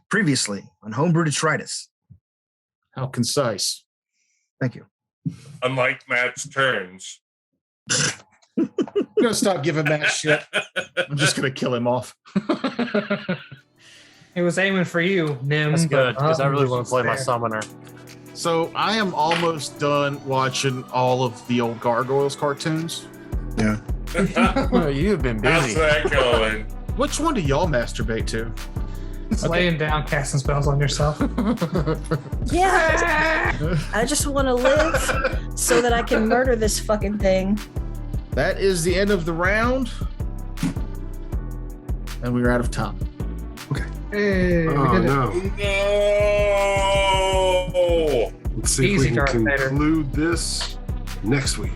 Previously on Homebrew Detritus. How concise. Thank you. Unlike Matt's turns. I'm going to stop giving Matt shit. I'm just going to kill him off. It was aiming for you, Nim. That's good, because I really want to play my summoner. So I am almost done watching all of the old Gargoyles cartoons. Yeah. Oh, you've been How's busy. that going? Which one do y'all masturbate to? Just laying down, casting spells on yourself. Yeah. I just want to live so that I can murder this fucking thing. That is the end of the round. And we're out of time. Hey, we Oh, did it. no. No. Let's see Easy, if we Darth can Vader. conclude this next week.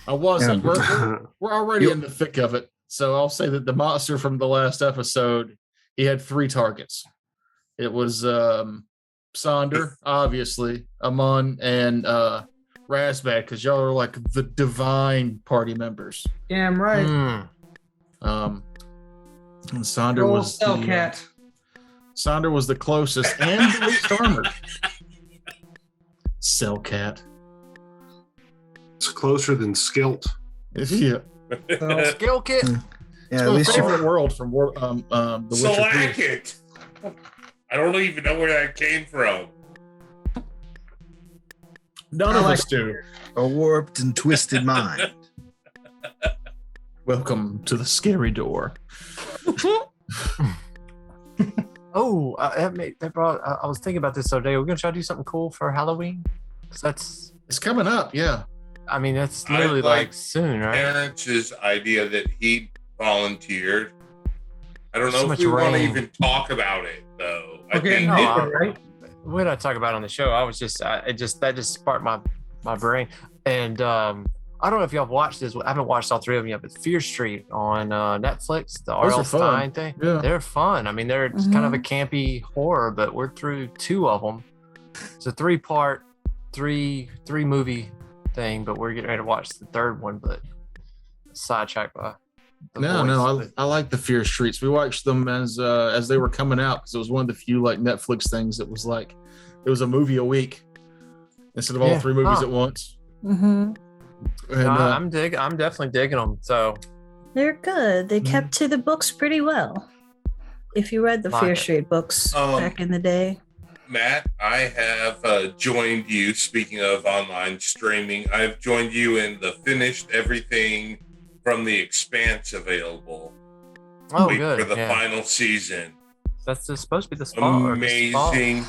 I wasn't. Yeah. We're already in the thick of it. So I'll say that the monster from the last episode, he had 3 targets. It was Sonder, obviously, Amon, and Razbad, because y'all are like the divine party members. Damn right. And Sonder Old was the Hellcat. Sonder was the closest and the least armored. Cellcat. It's closer than Skilt. Yeah. Skill kit. Yeah, It's at my least favorite world from The Witcher 3. Slack-it. I don't even know where that came from. None of us do. a warped and twisted mind. Welcome to the scary door. Oh, I was thinking about this the other day. We're gonna try to do something cool for Halloween. 'Cause It's coming up, yeah. that's I literally like like soon, right? Terrence's idea that he volunteered. I don't So know if much we want to rain. even talk about it though. I Okay, think no, it- right? When I talk about it on the show, I was just that just sparked my brain. And I don't know if y'all have watched this. I haven't watched all 3 of them yet, but Fear Street on Netflix, the Those R.L. are fun. Stein thing. Yeah. They're fun. I mean, they're just kind of a campy horror, but we're through 2 of them. It's a 3-part, 3 movie thing, but we're getting ready to watch the 3rd one, but sidetracked by the voice. I like the Fear Streets. We watched them as they were coming out because it was one of the few like Netflix things that was like it was a movie a week instead of all 3 movies at once. Mm-hmm. And, I'm definitely digging them. So They're good. They kept to the books pretty well. If you read the Like Fear it. Street books back in the day. Matt, I have joined you. Speaking of online streaming, I've joined you in the finished everything from The Expanse available. good. For the Yeah. final season. That's just supposed to be the spot. or the spot. Amazing.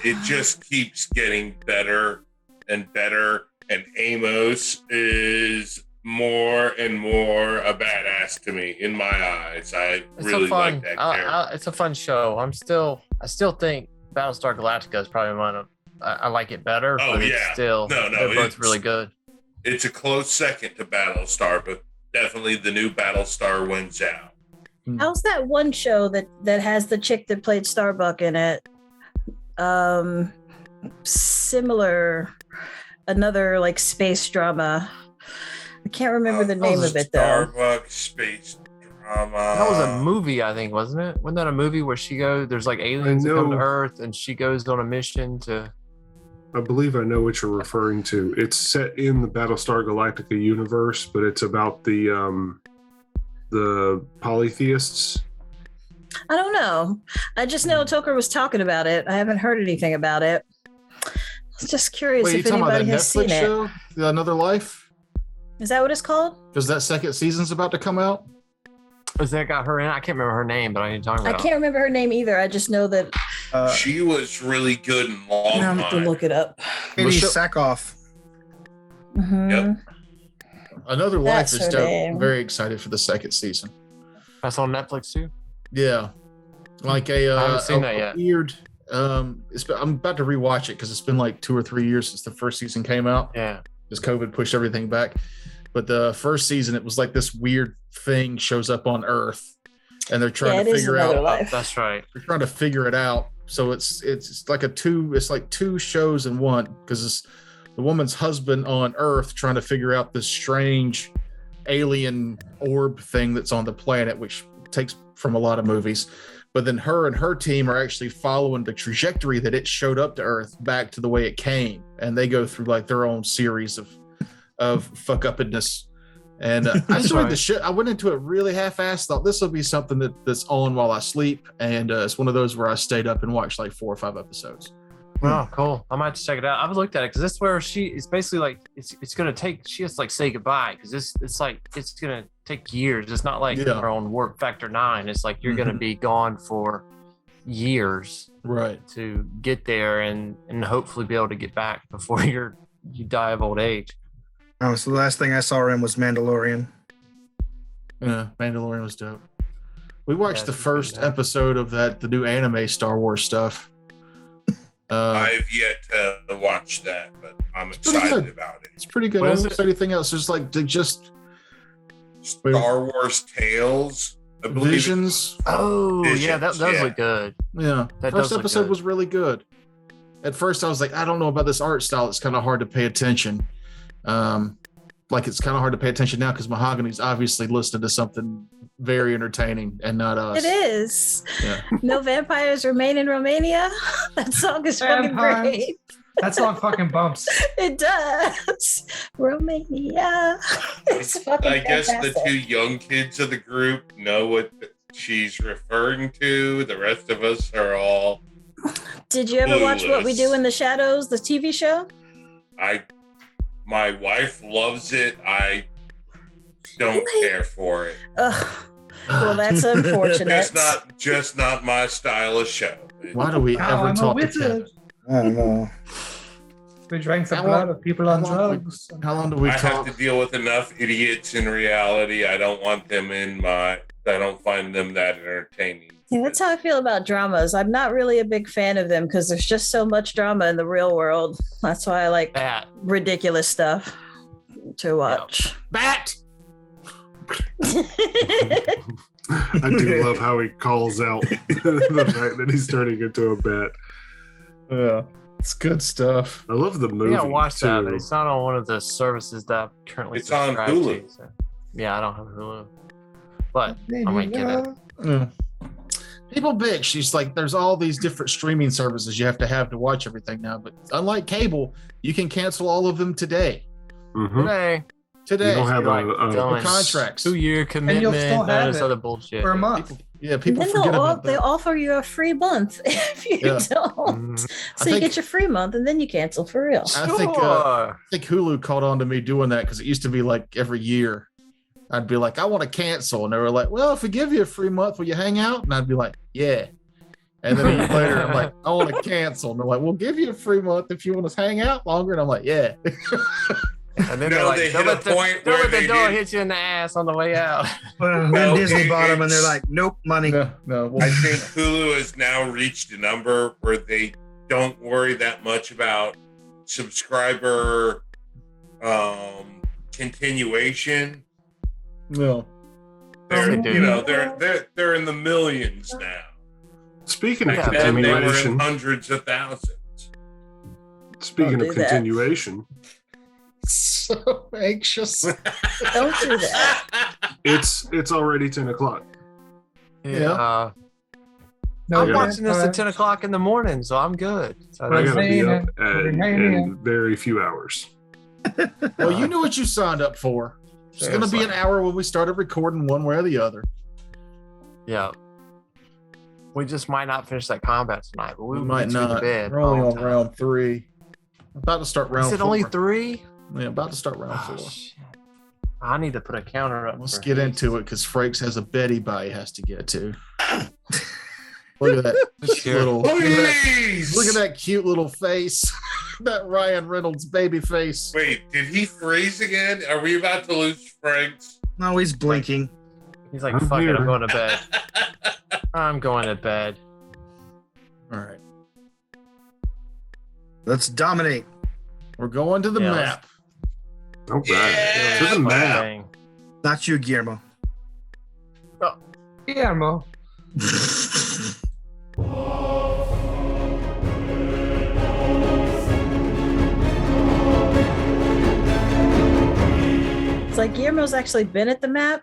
It just keeps getting better and better. And Amos is more and more a badass to me in my eyes. I It's really a fun. like that character. It's a fun show. I still think Battlestar Galactica is probably one of. I like it better. Oh, but yeah. It's still, No, they're both it's- really good. It's a close second to Battlestar, but definitely the new Battlestar wins out. How's that one show that has the chick that played Starbuck in it? Similar, another like space drama. I can't remember the name of it though. Starbucks space drama. That was a movie, I think, wasn't it? Wasn't that a movie where she goes? There's like aliens that come to know. Earth, and she goes on a mission to. I believe I know what you're referring to. It's set in the Battlestar Galactica universe, but it's about the polytheists. I don't know. I just know Tucker was talking about it. I haven't heard anything about it. I was just curious Wait, you if talking about anybody that has Netflix seen it. show, The Another Life? Is that what it's called? Because that 2nd season's about to come out. Was that got her in? I can't remember her name, but I need to talk I about. can't remember her name either. I just know that She was really good in Long I'm gonna have to Time. look it up. Katie Michelle- Sackhoff. Mhm. Yep. Another That's Life is her dope. name. I'm very excited for the 2nd season. That's on Netflix too. Yeah, like a I haven't seen that yet. weird. I'm about to rewatch it because it's been like 2 or 3 years since the first season came out. Yeah. Because COVID pushed everything back. But the first season, it was like this weird thing shows up on Earth, and they're trying Yeah, to it is figure another out. life. That's right. They're trying to figure it out. So it's like two shows in one, because it's the woman's husband on Earth trying to figure out this strange alien orb thing that's on the planet, which takes from a lot of movies. But then her and her team are actually following the trajectory that it showed up to Earth back to the way it came, and they go through like their own series of fuck upness. And I enjoyed the shit. I went into it really half-assed. Thought this will be something that's on while I sleep, and it's one of those where I stayed up and watched like 4 or 5 episodes. Oh, cool. I might have to check it out. I've looked at it because this is where it's basically like it's gonna take. She has to like say goodbye because it's gonna take years. It's not like our own work factor 9. It's like you're gonna be gone for years, right, to get there and hopefully be able to get back before you die of old age. Oh, so the last thing I saw her in was Mandalorian. Yeah, Mandalorian was dope. We watched the first good, episode of the new anime Star Wars stuff. I've yet to watch that, but I'm excited about it. It's pretty good. What I is don't say anything else. It's like Star Wars Tales, I believe. Visions. Oh, yeah, Visions, that does look good. Yeah, That first does look episode good. was really good. At first, I was like, I don't know about this art style. It's kind of hard to pay attention. Like it's kind of hard to pay attention now because Mahogany's obviously listening to something very entertaining and not us. It is. Yeah. No vampires remain in Romania. That song is fucking Vampires. great. That song fucking bumps. It does. Romania. It's fucking I guess fantastic. the 2 young kids of the group know what she's referring to. The rest of us are all. Did you ever watch What We Clueless. Do in the Shadows, the TV show? My wife loves it. I don't care for it. Ugh. Well, that's unfortunate. Just not my style of show. Why do we Oh, ever I'm a talk to wizard. Kevin? I don't know. We drank the How blood long- of people on how long we- drugs. How long do we I have talk? to deal with enough idiots in reality. I don't want them I don't find them that entertaining. Yeah, that's how I feel about dramas. I'm not really a big fan of them because there's just so much drama in the real world. That's why I like That. ridiculous stuff to watch. Bat. I do love how he calls out the fact that he's turning into a bat. Yeah, it's good stuff. I love the movie. Yeah, watch that, but too. it's not on one of the services that I'm currently It's on subscribed Hulu. to, so. Yeah, I don't have Hulu. But I might get it. Yeah. People bitch. She's like, there's all these different streaming services you have to watch everything now. But unlike cable, you can cancel all of them today. Mhm. Today. You don't have Like a going contracts. 2-year commitment, you'll still all have this it other bullshit. For a month. People Then forget about they that. offer you a free month if you Yeah. don't. Mm, So I you think- get your free month and then you cancel for real. I think sure. Hulu caught on to me doing that because it used to be like every year. I'd be like, I want to cancel. And they were like, well, if we give you a free month, will you hang out? And I'd be like, yeah. And then a year later, I'm like, I want to cancel. And they're like, we'll give you a free month if you want to hang out longer. And I'm like, yeah. And then No, they're like, they don't hit a let the, point don't where let the they door did- hit you in the ass on the way out. Well, No, then Disney bought them and they're it's- like, nope, money. No. Well, I think Hulu has now reached a number where they don't worry that much about subscriber continuation. no. They're, They do. you know, they're in the millions now. Speaking of Yeah, And then they were continuation, in hundreds of thousands. speaking Don't of do that. continuation, So anxious. Don't do that. it's already 10 o'clock. Yeah. No, I'm Yeah. watching this at 10 o'clock in the morning, so I'm good. So I Right. gotta be up Romania. in very few hours. Well, you knew what you signed up for. It's going to be an hour when we started recording one way or the other. yeah. We just might not finish that combat tonight, but We we might get you to not. bed. We're only by on time. round 3. About to start round Is it 4. only 3? Yeah, about to start round 4. Oh, shit. I need to put a counter up. Let's for get haste. into it because Frakes has a Betty bite he has to get to. Look at that Sure. little. Look at that, Please! look at that cute little face. That Ryan Reynolds baby face. Wait, did he freeze again? Are we about to lose Franks? No, he's blinking. He's like, I'm fuck it, here. I'm going to bed. I'm going to bed. All right. Let's dominate. We're going to the Yeah, map. All right. Yeah. To the map. Dang. Not you, Guillermo. Guillermo. It's like Guillermo's actually been at the map.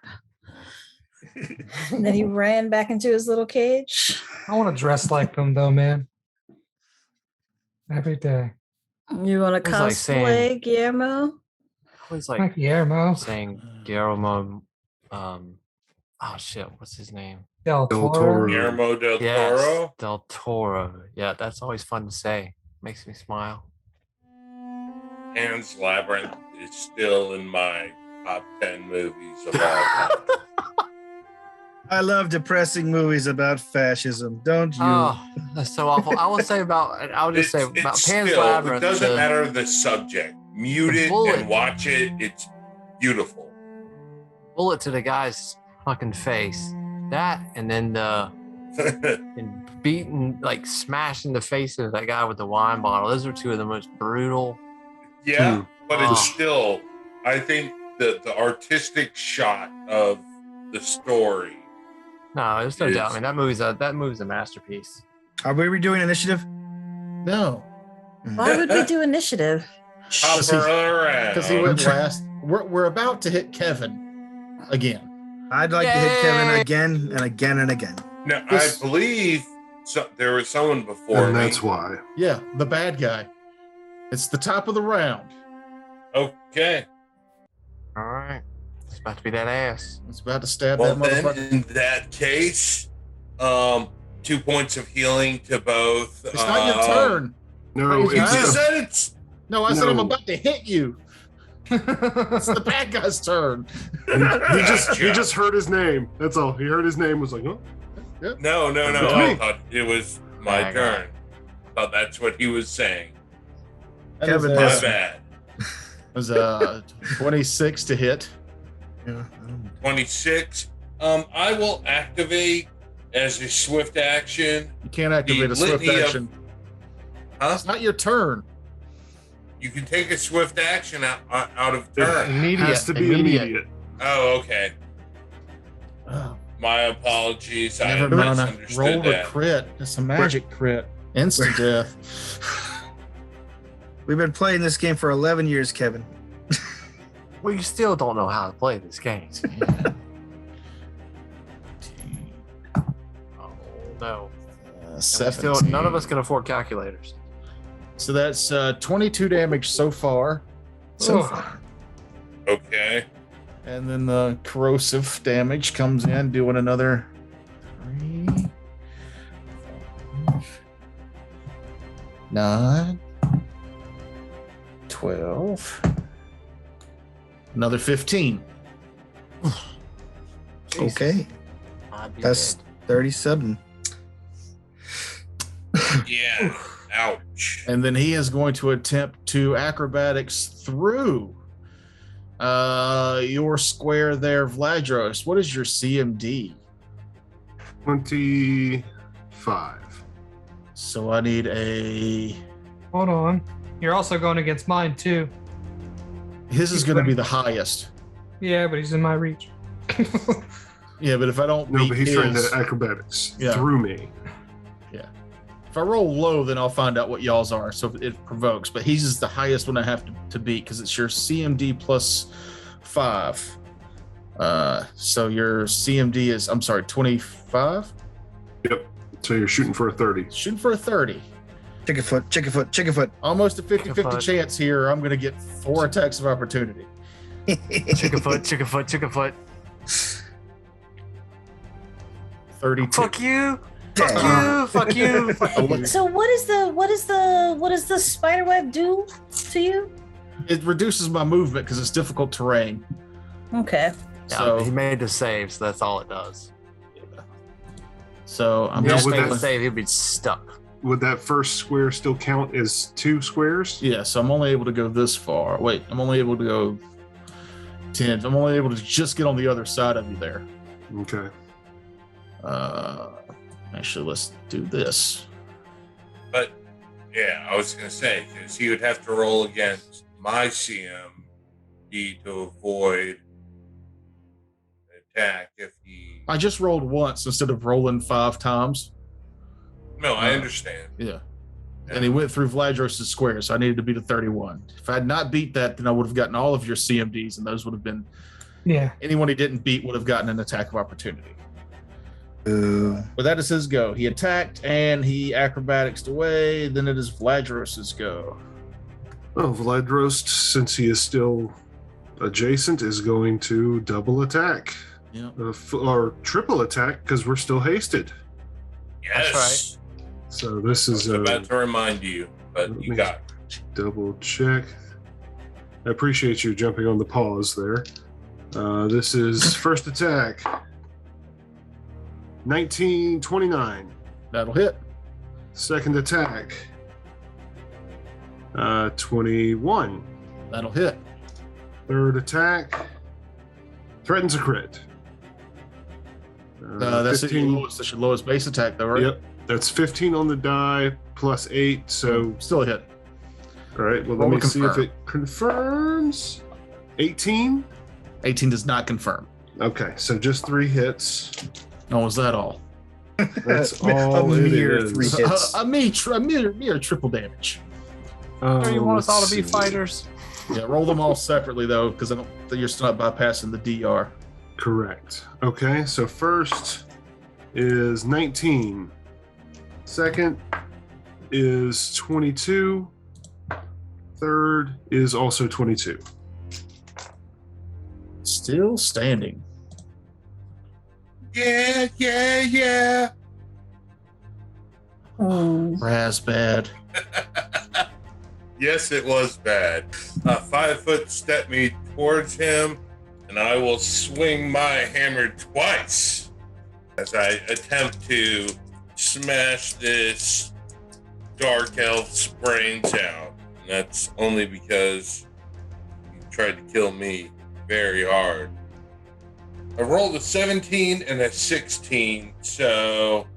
And then he ran back into his little cage. I want to dress like them though, man. Every day. You want to It's like cosplay saying- Guillermo? Always Like like Guillermo. saying Guillermo. Oh shit, what's his name? Del Del Toro. Toro. Guillermo del Yes, Toro. Del Toro. Yeah, that's always fun to say. Makes me smile. Pan's Labyrinth is still in my top 10 movies of all time. I love depressing movies about fascism. Don't you? Oh, that's so awful. I'll just say about Pan's still, Labyrinth. it doesn't the matter the subject. Mute it bullet. and watch it. It's beautiful. bullet to the guy's fucking face. That and then the and beating, like smashing the face of that guy with the wine bottle. Those are two of the most brutal. Yeah, but it's Oh. still, I think the artistic shot of the story. No, there's no It doubt. is. I mean, that movie's a masterpiece. Are we redoing initiative? No, Why would we do initiative? Hop Because he- around. because he went last. We're about to hit Kevin again. I'd like to hit Kevin Yay! again and again and again. Now, This- I believe there was someone before And me. that's why. Yeah, the bad guy. It's the top of the round. Okay. All right, it's about to be that ass. It's about to stab Well, that then, motherfucker. in that case, 2 points of healing to both. It's not your turn. No, You You It's just a- said it's. No, I said I'm No. about to hit you. It's the bad guy's turn. he just heard his name. That's all. He heard his name, was like, oh. No. It's I me. thought it was my Bad guy. turn. Thought that's what he was saying. That Kevin is, My Yes. bad. was 26 to hit. Yeah. 26. I will activate as a swift action. You can't activate The a swift litany of- action. Huh? It's not your turn. You can take a swift action out of turn. Immediate. Has to be immediate. Oh, okay. Oh, My apologies. I never mind. I misunderstood rolled a that. crit. It's a magic crit. Instant death. We've been playing this game for 11 years, Kevin. Well, you still don't know how to play this game. Oh no. And we still, 17. none of us can afford calculators. So that's 22 damage so far. So Oh. far. Okay. And then the corrosive damage comes in, doing another 3, 5, 9, 12, another 15. Okay. I'd be That's dead. 37. Yeah. Ouch. And then he is going to attempt to acrobatics through your square there, Vladros. What is your CMD? 25. So I need a. Hold on. You're also going against mine too. His is going to be the highest. Yeah, but he's in my reach. Yeah, but if I don't No, beat but he's trying his, to acrobatics Yeah. through me. if I roll low, then I'll find out what y'all's are. So it provokes. But he's is the highest one I have to beat because it's your CMD plus 5. So your CMD is 25. Yep. So you're shooting for a 30. Shooting for a 30. Chicken foot, chicken foot, chicken foot. Almost a 50-50 Fine. chance here. I'm going to get 4 attacks of opportunity. Chickenfoot, chickenfoot, chickenfoot. 32. Fuck you. Damn. Fuck you. Fuck you. Fuck you. So what does the spider web do to you? It reduces my movement because it's difficult terrain. Okay. Yeah, So he made the save, so that's all it does. So I'm Yeah, just with gonna, Made the save, he'd be stuck. Would that first square still count as 2 squares? yeah. So I'm only able to go this far. Wait, I'm only able to go 10. I'm only able to just get on the other side of you there. Okay. Actually, let's do this. But yeah, I was gonna say because he would have to roll against my CMD to avoid an attack if he I just rolled once instead of rolling 5 times. No, I understand. Yeah. And he went through Vladros' square, so I needed to beat a 31. If I had not beat that, then I would have gotten all of your CMDs, and those would have been anyone he didn't beat would have gotten an attack of opportunity. But that is his go. He attacked and he acrobaticsed away. Then it is Vladros' go. Well, Vladros, since he is still adjacent, is going to double attack. Yeah. Or triple attack, because we're still hasted. Yes. That's So this I is was about to remind you, but you got it. double check. I appreciate you jumping on the pause there. This is first attack. 1929. That'll hit. Second attack. 21. That'll hit. Third attack. Threatens a crit. That's your lowest base attack, though, right? Yep. That's 15 on the die plus 8. So Still a hit. all right. Well, Roll let to me see if confirm. it confirms. 18. 18 does not confirm. Okay, so just 3 hits. Oh, was that all? That's A all it mere is. 3 hits. A mere triple damage. Sure, you want us all to be let's see. fighters? Yeah, roll them all separately, though, because I don't think you're still not bypassing the DR. Correct. Okay, so first is 19. Second is 22. Third is also 22. Still standing. Yeah. Raz bad. Yes, it was bad. 5 foot step me towards him, and I will swing my hammer twice as I attempt to smash this dark elf's brains out. And that's only because he tried to kill me very hard. I rolled a 17 and a 16, so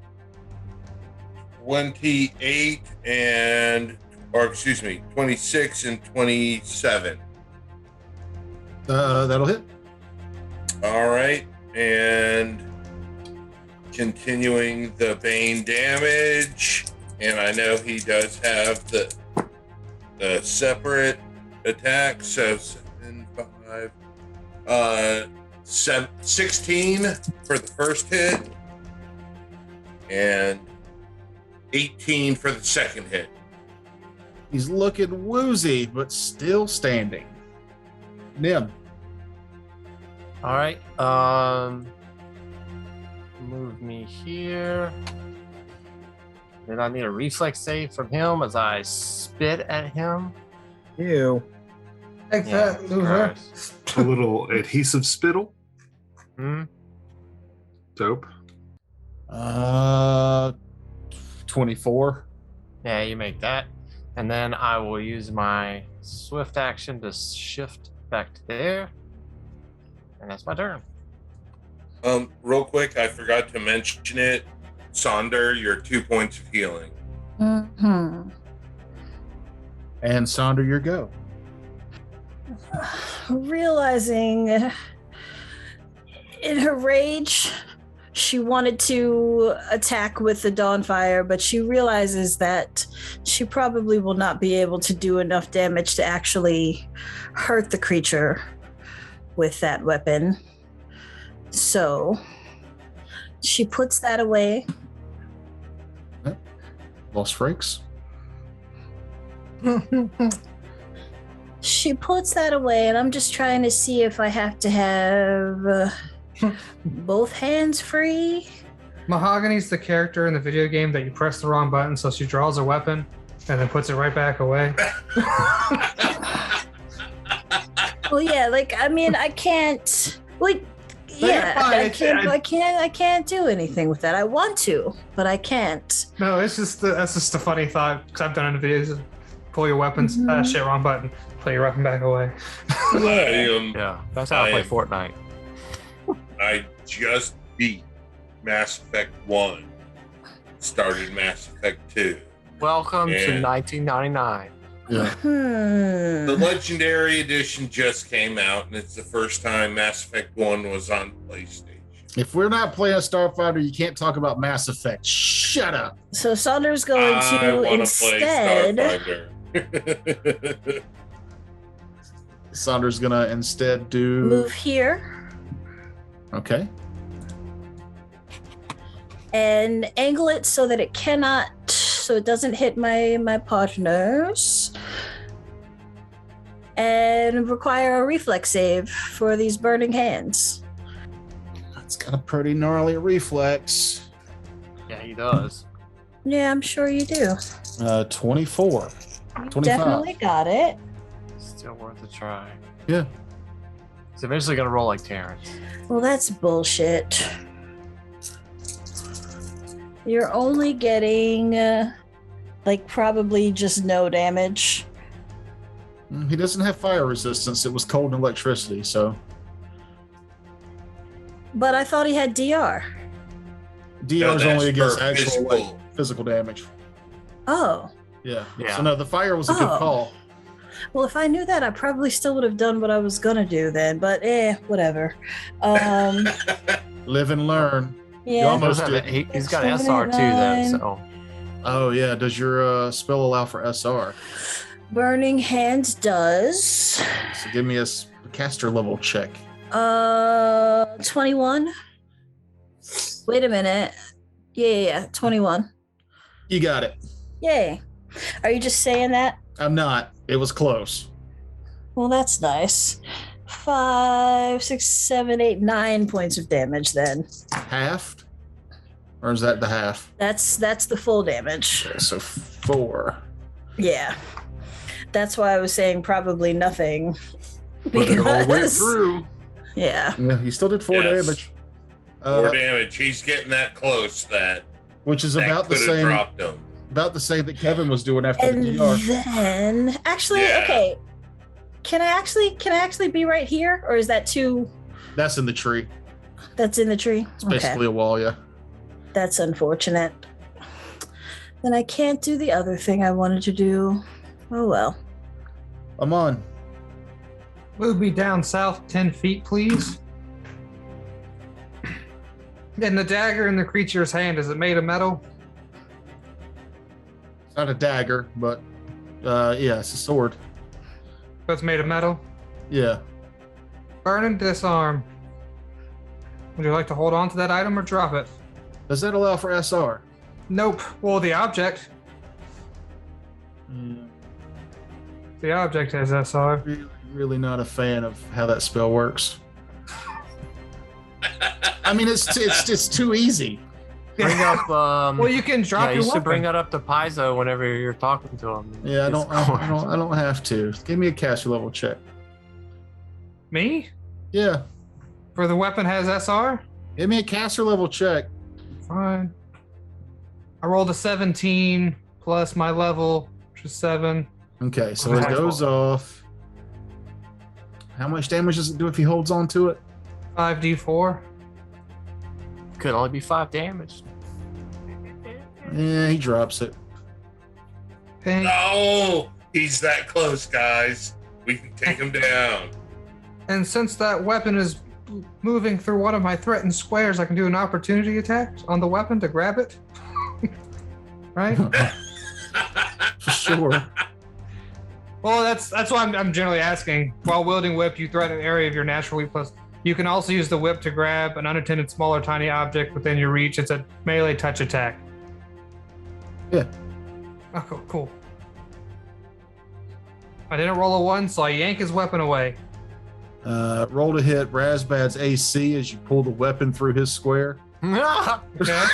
28 and, or excuse me, 26 and 27. That'll hit. All right, and continuing the bane damage, and I know he does have the separate attack, so 7, 5, 16 for the first hit, and 18 for the second hit. He's looking woozy, but still standing. Nim. All right. Move me here. Then I need a reflex save from him as I spit at him. Ew. Take that, loser. gross. A little adhesive spittle. Hmm? Dope. 24. Yeah, you make that. And then I will use my swift action to shift back to there. And that's my turn. Real quick, I forgot to mention it. Sonder, your 2 points of healing. Mm-hmm. And Sonder, your go. Realizing in her rage, she wanted to attack with the Dawnfire, but she realizes that she probably will not be able to do enough damage to actually hurt the creature with that weapon. So she puts that away. Lost Frakes. She puts that away, and I'm just trying to see if I have to have both hands free. Mahogany's the character in the video game that you press the wrong button, so she draws a weapon and then puts it right back away. Well, yeah, like I mean, I can't. Like, yeah, I can't do anything with that. I want to, but I can't. No, that's just a funny thought because I've done it in videos. Pull your weapons. Shit, wrong button. Pull your weapon back away. Yeah, that's how I play am- Fortnite. I just beat Mass Effect 1. Started Mass Effect 2. Welcome to Yeah. 1999. Yeah. The Legendary Edition just came out, and it's the first time Mass Effect 1 was on PlayStation. If we're not playing Starfighter, you can't talk about Mass Effect. Shut up. So Saunder's going I to want to instead. play Starfighter. Saunder's gonna instead do Move here Okay. and angle it so that it doesn't hit my partners. And require a reflex save for these burning hands. That's got a pretty gnarly reflex. Yeah, he does. Yeah, I'm sure you do. 24. You 25. definitely got it. Still worth a try. Yeah. It's eventually gonna roll like Terrence. Well, that's bullshit. You're only getting probably just no damage. He doesn't have fire resistance. It was cold and electricity, so But I thought he had DR. DR is No, only that's against for actual physical. physical damage. Oh. Yeah. Yeah. So no, the fire was a good Oh. call. Well, if I knew that, I probably still would have done what I was gonna do then. But whatever. Live and learn. Yeah. almost He's did. he's got 7, SR too, 9. though. So Oh yeah. Does your spell allow for SR? Burning Hands does. So give me a caster level check. 21. Wait a minute. Yeah, 21. You got it. Yay. Are you just saying that? I'm not. It was close. Well, that's nice. 5, 6, 7, 8, 9 points of damage then. Halved? Or is that the half? That's the full damage. Okay, so 4. Yeah. That's why I was saying probably nothing. But it all went Because- through. Yeah. Yeah, he still did 4 Yes. damage. 4 damage. He's getting that close. That Which is about the could have same. dropped him. About the same that Kevin was doing after And the DR. then actually, Yeah. okay. Can I actually be right here? Or is that too That's in the tree. that's in the tree? It's basically a wall, yeah. That's unfortunate. Then I can't do the other thing I wanted to do. Oh well. I'm on. Move me down south 10 feet, please. And the dagger in the creature's hand, is it made of metal? It's not a dagger, but yeah, it's a sword. So it's made of metal? Yeah. Burn and disarm. Would you like to hold on to that item or drop it? Does that allow for SR? Nope. Well, the object. The object has SR. Really not a fan of how that spell works. I mean, it's too easy. bring up. Well, you can drop Yeah, your you should weapon. bring that up to Paizo whenever you're talking to him. Yeah, I don't have to. Give me a caster level check. Me? Yeah, For the weapon has SR? give me a caster level check. Fine. I rolled a 17 plus my level, which is 7. Okay, so it goes off. How much damage does it do if he holds on to it? 5d4. Could only be 5 damage. Yeah, he drops it. Pink. No, he's that close, guys. We can take him down. And since that weapon is moving through one of my threatened squares, I can do an opportunity attack on the weapon to grab it. Right? For sure. Well, that's why I'm generally asking. While wielding whip, you threaten an area of your naturally plus. You can also use the whip to grab an unattended small or tiny object within your reach. It's a melee touch attack. Yeah. Oh, cool. I didn't roll a 1, so I yank his weapon away. Roll to hit Razbad's AC as you pull the weapon through his square. Okay.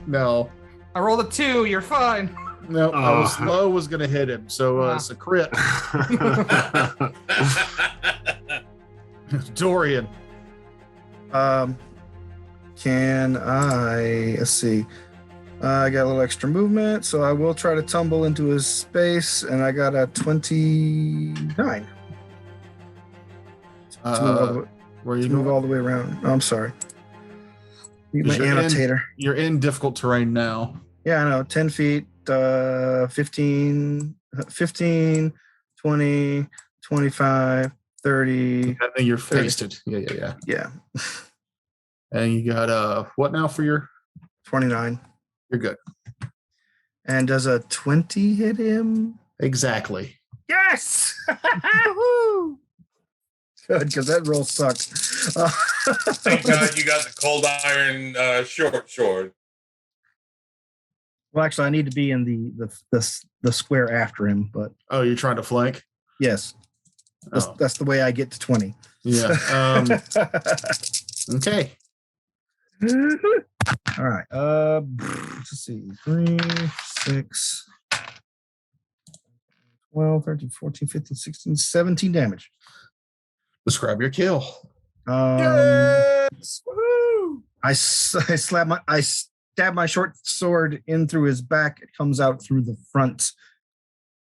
No. I rolled a 2. You're fine. No, I was low was gonna hit him, so it's a crit. Dorian. Can I? Let's see. I got a little extra movement, so I will try to tumble into his space, and I got a 29. Let's move all the way, Where you let's move going? all the way around. Oh, I'm sorry. Need my You're in- annotator. You're in difficult terrain now. Yeah, I know. 10 feet, 15, 20, 25, 30. I think you're 30. tasted. Yeah. Yeah. And you got what now for your? 29. You're good. And does a 20 hit him? Exactly. Yes! Good, because that roll sucked. Thank God you got the cold iron short sword. Well, actually, I need to be in the square after him, but Oh, you're trying to flank? yes, that's the way I get to 20. Yeah. Okay. All right. Let's see. 3, 6, 12, 13, 14, 15, 16, 17 damage. Describe your kill. Yes! I stab my short sword in through his back. It comes out through the front.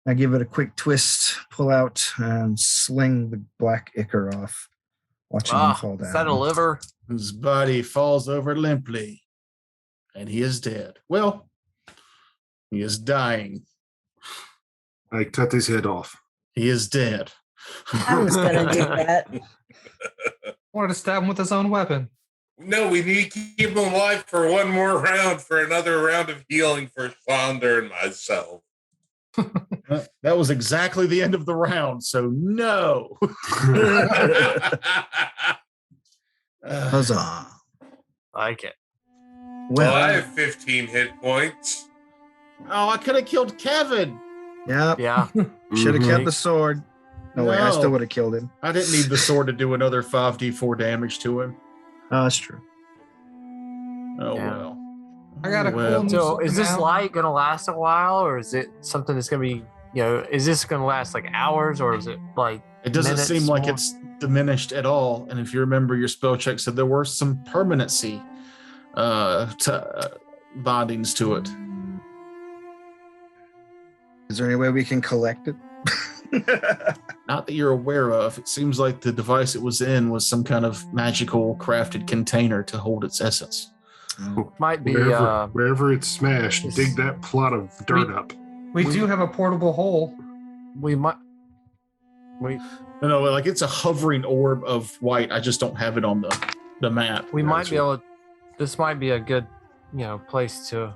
I give it a quick twist, pull out, and sling the black ichor off, watching him fall down. Is that a liver? His body falls over limply, and he is dead. Well, he is dying. I cut his head off. He is dead. I was gonna do that. Wanted to stab him with his own weapon. No, we need to keep him alive for one more round for another round of healing for Sonder and myself. That was exactly the end of the round, so no. Huzzah. Like it. Well, I have 15 hit points. Oh, I could have killed Kevin. Yep. Yeah. Should have Mhm. kept the sword. No, wait, I No. still would have killed him. I didn't need the sword to do another 5d4 damage to him. That's true. Oh, Yeah. well. I got a Well. cool- So is this Now- light gonna last a while, or is it something that's gonna be, is this gonna llast like hours, or is it like It doesn't minutes seem like more? it's diminished at all. And if you remember, your spell check said there were some permanency bindings to it. Is there any way we can collect it? Not that you're aware of. It seems like the device it was in was some kind of magical crafted container to hold its essence. might be Wherever it's smashed, it's- dig that plot of dirt up. We do have a portable hole. we might No, like it's a hovering orb of white. I just don't have it on the map. we might be able. This might be a good place to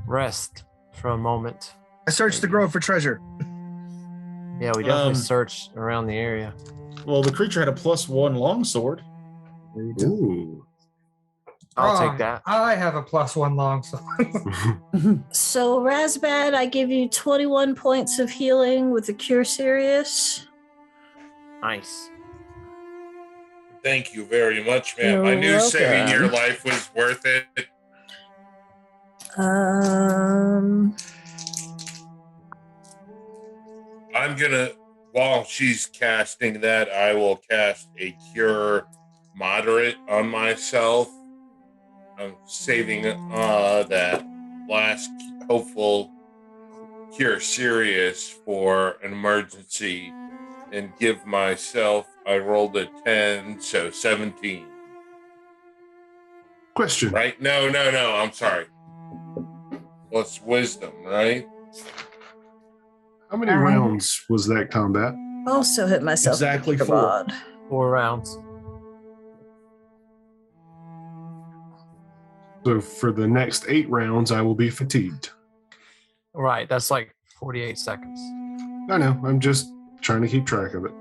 rest for a moment. I searched the grove for treasure. Yeah, we definitely searched around the area. Well, the creature had a +1 longsword. There you go. Ooh. I'll Wrong. take that. I have a +1 longsword. So, Razbad, I give you 21 points of healing with the Cure Serious. Nice. Thank you very much, ma'am. I You're knew saving welcome. your life was worth it. I'm gonna, while she's casting that, I will cast a cure moderate on myself. I'm saving that last hopeful cure serious for an emergency and give myself, I rolled a 10, so 17. Question. Right? No, I'm sorry. Plus wisdom, right? How many rounds was that combat? Also hit myself. Exactly with the 4. rod. 4 rounds. So for the next 8 rounds, I will be fatigued. Right. That's like 48 seconds. I know. I'm just trying to keep track of it.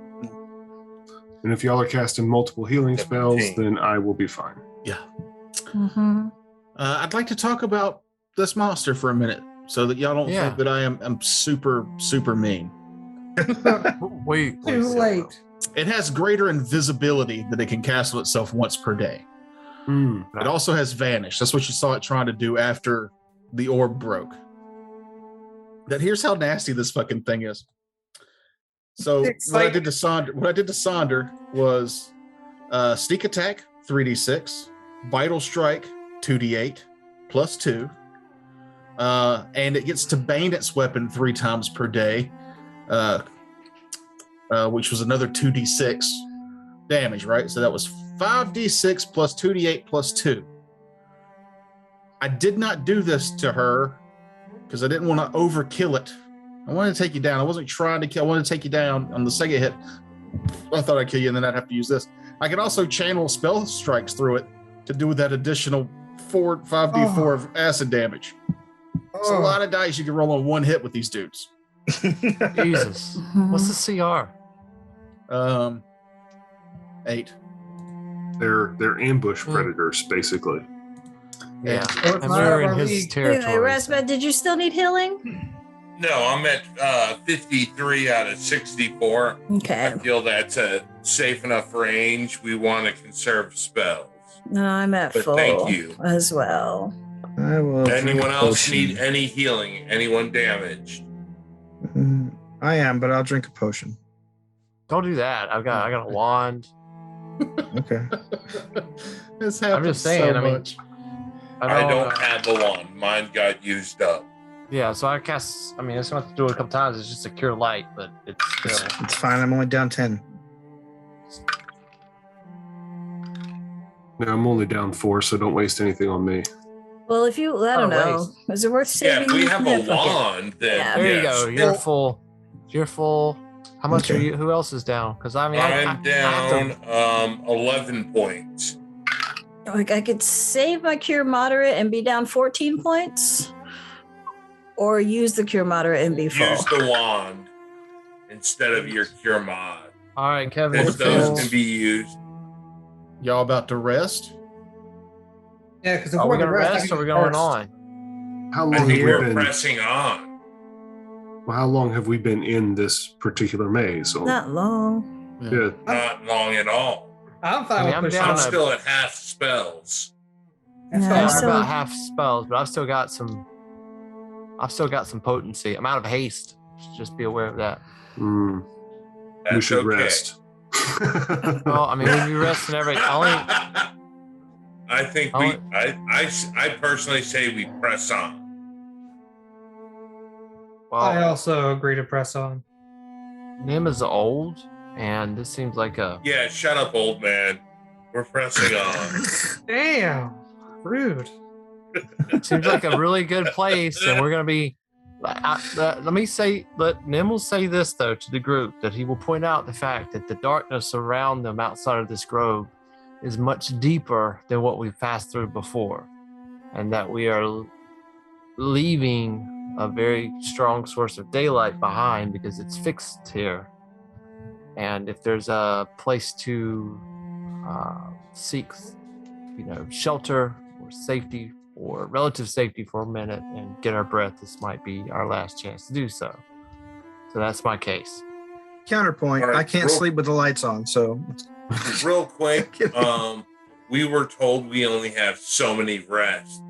And if y'all are casting multiple healing spells, 17. then I will be fine. Yeah. Mm-hmm. I'd like to talk about this monster for a minute so that y'all don't Yeah. think that I'm super, super mean. Wait. Too late. It has greater invisibility that it can castle itself once per day. Hmm. It also has vanish. That's what you saw it trying to do after the orb broke. That here's how nasty this fucking thing is. So It's what I like- did to Sonder was sneak attack 3d6, vital strike 2d8 +2, and it gets to bane its weapon 3 times per day, which was another 2d6 damage, right? So that was 5d6 plus 2d8 plus 2. I did not do this to her because I didn't want to overkill it. I wanted to take you down. I wasn't trying to kill. I wanted to take you down on the second hit. I thought I'd kill you, and then I'd have to use this. I can also channel spell strikes through it to do that additional 5d4 of acid damage. It's a lot of dice you can roll on one hit with these dudes. Jesus. What's the CR? 8. They're ambush predators, basically. Yeah. So it's And not we're our in his league. territory. Anyway, Rasmus, did you still need healing? No, I'm at 53 out of 64. Okay. I feel that's a safe enough range. We want to conserve spells. No, I'm at But full thank you. as well. I will. drink Anyone a else potion. need any healing? Anyone damaged? I am, but I'll drink a potion. Don't do that. I got a wand. Okay. This I'm happens just saying, so I mean, much. I don't have a wand. Mine got used up. Yeah, so I cast. I mean, it's not to do it a couple times. It's just a cure light, but it's still. It's fine. I'm only down 10. No, I'm only down 4, so don't waste anything on me. Well, if you, I don't know. Is it worth Yeah, saving? if we have a fuck it. wand, then Yeah. There yes. you go. You're full. You're full. How much Okay. are you? Who else is down? Because I mean, I'm I have down 11 points. Like I could save my cure moderate and be down 14 points, or use the cure moderate and be full. Use the wand instead of your cure mod. All right, Kevin. Because You're those full. can be used. Y'all about to rest? Yeah, because if Are we're we going gonna to rest, rest or are we going on? How I long have think we we're been? pressing on. Well, how long have we been in this particular maze? Not long. Yeah, Not long at all. I'm fine I mean, with I'm pushing. down I'm to- still at half spells. That's Yeah, fine. I'm so- about half spells, but I've still got some. I've still got some potency. I'm out of haste. Just be aware of that. we That's should okay. rest. Well, I mean, when you rest and everything, I think I personally say we press on. I well, also agree to press on. Nim is old, and this seems like a. Yeah, shut up, old man. We're pressing on. Damn, rude. Seems like a really good place, and we're gonna be. Let Nim will say this though to the group that he will point out the fact that the darkness around them outside of this grove is much deeper than what we've passed through before, and that we are leaving a very strong source of daylight behind because it's fixed here. And if there's a place to seek, shelter or safety or relative safety for a minute and get our breath, this might be our last chance to do so. So that's my case. Counterpoint. All right, I can't real- sleep with the lights on, so Real quick, we were told we only have so many rests,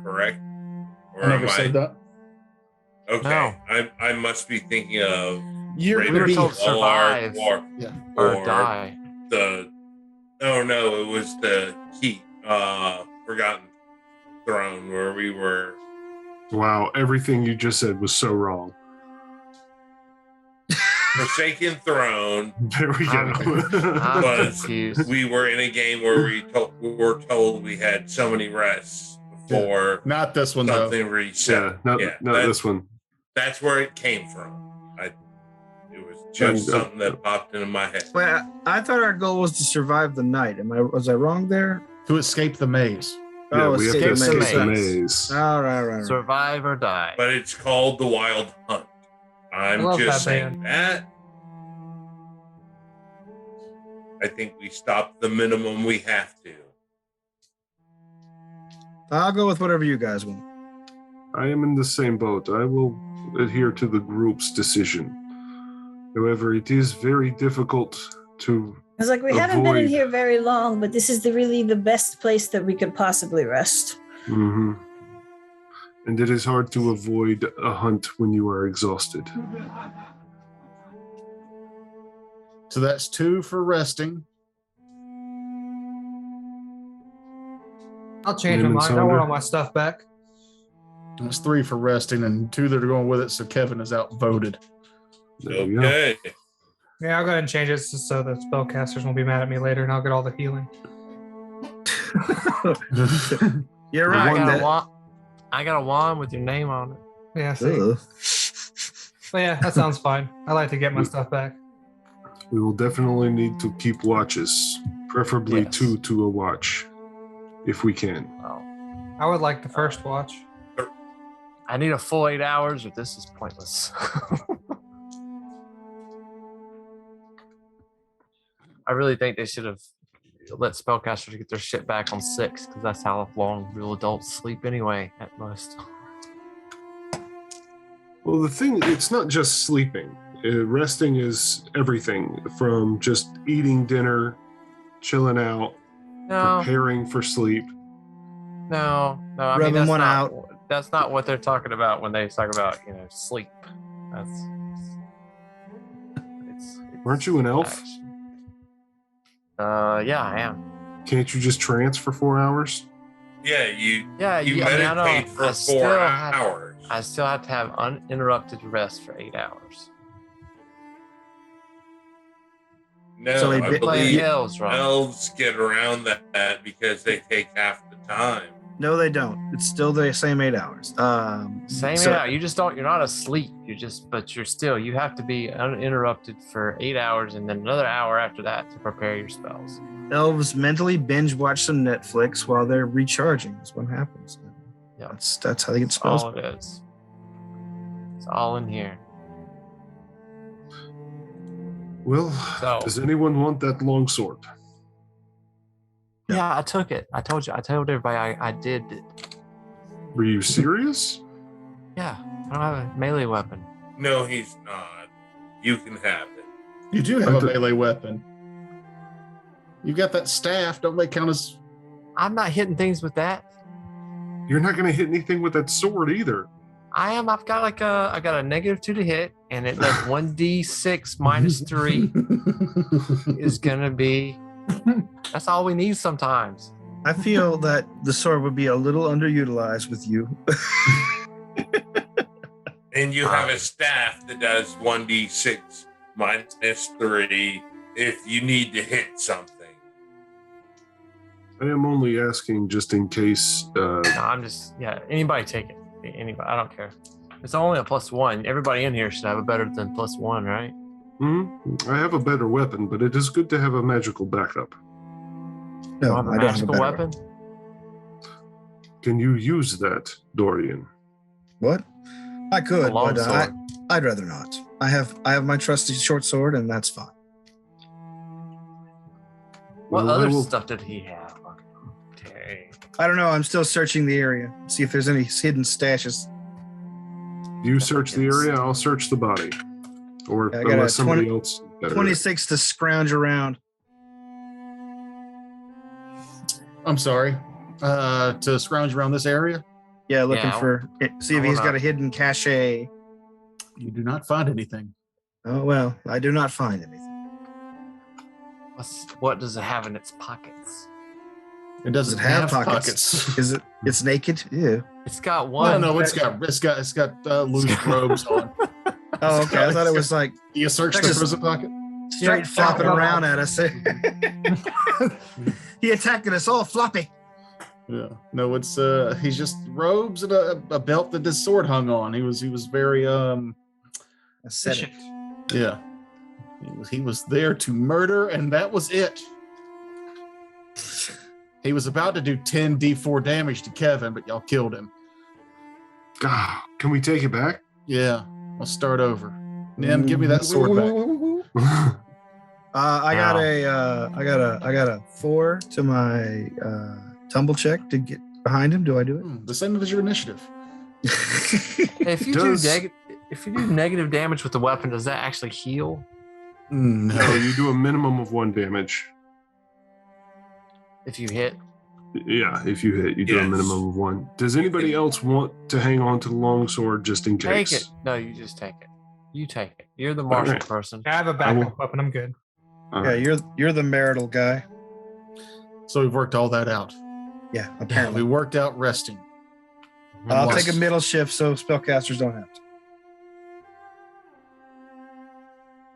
correct? Or I never am said that. Okay, No. I must be thinking of You're Raiders We were of told the survive Lark or or die. the it was the Keep Forgotten Throne where we were. Wow, everything you just said was so wrong. Forsaken Throne. There we go. I'm Was- confused. We were in a game where we were told we had so many rests before Not this one though. something reset. yeah, not that- this one. That's where it came from. It was just something that popped into my head. well, I thought our goal was to survive the night. Was I wrong there? To escape the maze. Yeah, we have to escape the escape the maze. maze. All right. Survive or die. But it's called the Wild Hunt. I'm I love just that saying that. I think we stopped the minimum we have to. I'll go with whatever you guys want. I am in the same boat. I will adhere to the group's decision. However, it is very difficult to. It's like we haven't been in Avoid. here very long, but this is really the best place that we could possibly rest. Mhm. And it is hard to avoid a hunt when you are exhausted. So that's 2 for resting. I'll change my Nim and mind. I want Sonder? all my stuff back. That's 3 for resting and 2 that are going with it. So Kevin is outvoted. There we go. Okay. Yeah, I'll go ahead and change it just so the spellcasters won't be mad at me later, and I'll get all the healing. You're I right. got a that- wand. I got a wand with your name on it. Yeah, see. Ugh. But yeah, that sounds fine. I like to get my stuff back. We will definitely need to keep watches, preferably Yes. 2 to a watch, if we can. Oh, I would like the first watch. I need a full 8 hours, or this is pointless. I really think they should have let spellcasters get their shit back on 6, because that's how long real adults sleep anyway, at most. Well, the thing, it's not just sleeping. Resting is everything from just eating dinner, chilling out, No, preparing for sleep. no. I mean, Rubbing that's one not, out. That's not what they're talking about when they talk about, sleep. That's. It's Aren't you an elf? action. Yeah, I am. Can't you just trance for 4 hours? Yeah, you Yeah, you I mean, I meditate know. for I 4 still have- hours. I still have to have uninterrupted rest for 8 hours. No, So they I bit- Playing believe elves, right? elves get around that because they take half the time. No, they don't. It's still the same 8 hours. Same so- out. You just don't. You're not asleep. But you're still. You have to be uninterrupted for 8 hours, and then another hour after that to prepare your spells. Elves mentally binge watch some Netflix while they're recharging. That's what happens. Yeah. That's how they get That's spells. all it is. It's all in here. Well, So- does anyone want that longsword? Yeah, I took it. I told you. I told everybody I did it. Were you serious? Yeah, I don't have a melee weapon. No, he's not. You can have it. You do have a I th- melee weapon. You've got that staff. Don't they count as? I'm not hitting things with that. You're not going to hit anything with that sword either. I am. I've got I got a -2 to hit, and it does 1d6 minus 3 is gonna be. That's all we need sometimes. I feel that the sword would be a little underutilized with you. And you have a staff that does 1d6 minus 3 if you need to hit something. I am only asking just in case. No, I'm just anybody take it. Anybody, I don't care. It's only a +1. Everybody in here should have a better than +1, right? I have a better weapon, but it is good to have a magical backup. No, have a I don't have a magical better weapon. Can you use that, Dorian? What? I could, A long but sword. I'd rather not. I have my trusty short sword, and that's fine. What Well, I other will- stuff did he have? Okay. I don't know. I'm still searching the area. See if there's any hidden stashes. You search the area, I'll search the body. Or I got a unless somebody 20 else. better. 26 to scrounge around. I'm sorry. To scrounge around this area, Yeah, looking Yeah, for it. See if I he's wanna- got a hidden cache. you do not find anything. Oh well, I do not find anything. What does it have in its pockets? It doesn't Does it have have pockets? pockets. Is it? It's naked. Yeah. It's got Well, one. no, it's got loose robes on. Oh, okay. I thought it was like Do you search the Just- prison pocket? straight Yeah, flopping yeah. around at us. He attacking us all floppy. Yeah. No, it's he's just robes and a belt that his sword hung on. He was very Ascetic. yeah. He was there to murder, and that was it. He was about to do 10 d4 damage to Kevin, but y'all killed him. Ah, can we take it back? Yeah. I'll start over. Nim, give me that sword back. I got a 4 to my tumble check to get behind him. Do I do The same as your initiative. it? If you Does- do negative damage with the weapon, does that actually heal? No, No. you do a minimum of 1 damage. If you hit? Yeah, if you hit, you do a Yes. minimum of 1. Does anybody else want to hang on to the longsword just in case? Take it. No, you just take it. You take it. You're the martial Alright. person. I have a I will- backup weapon. I'm good. All Yeah, right. you're the marital guy. So we've worked all that out. Yeah, We apparently. worked out resting. I'll Yes. take a middle shift so spellcasters don't have to.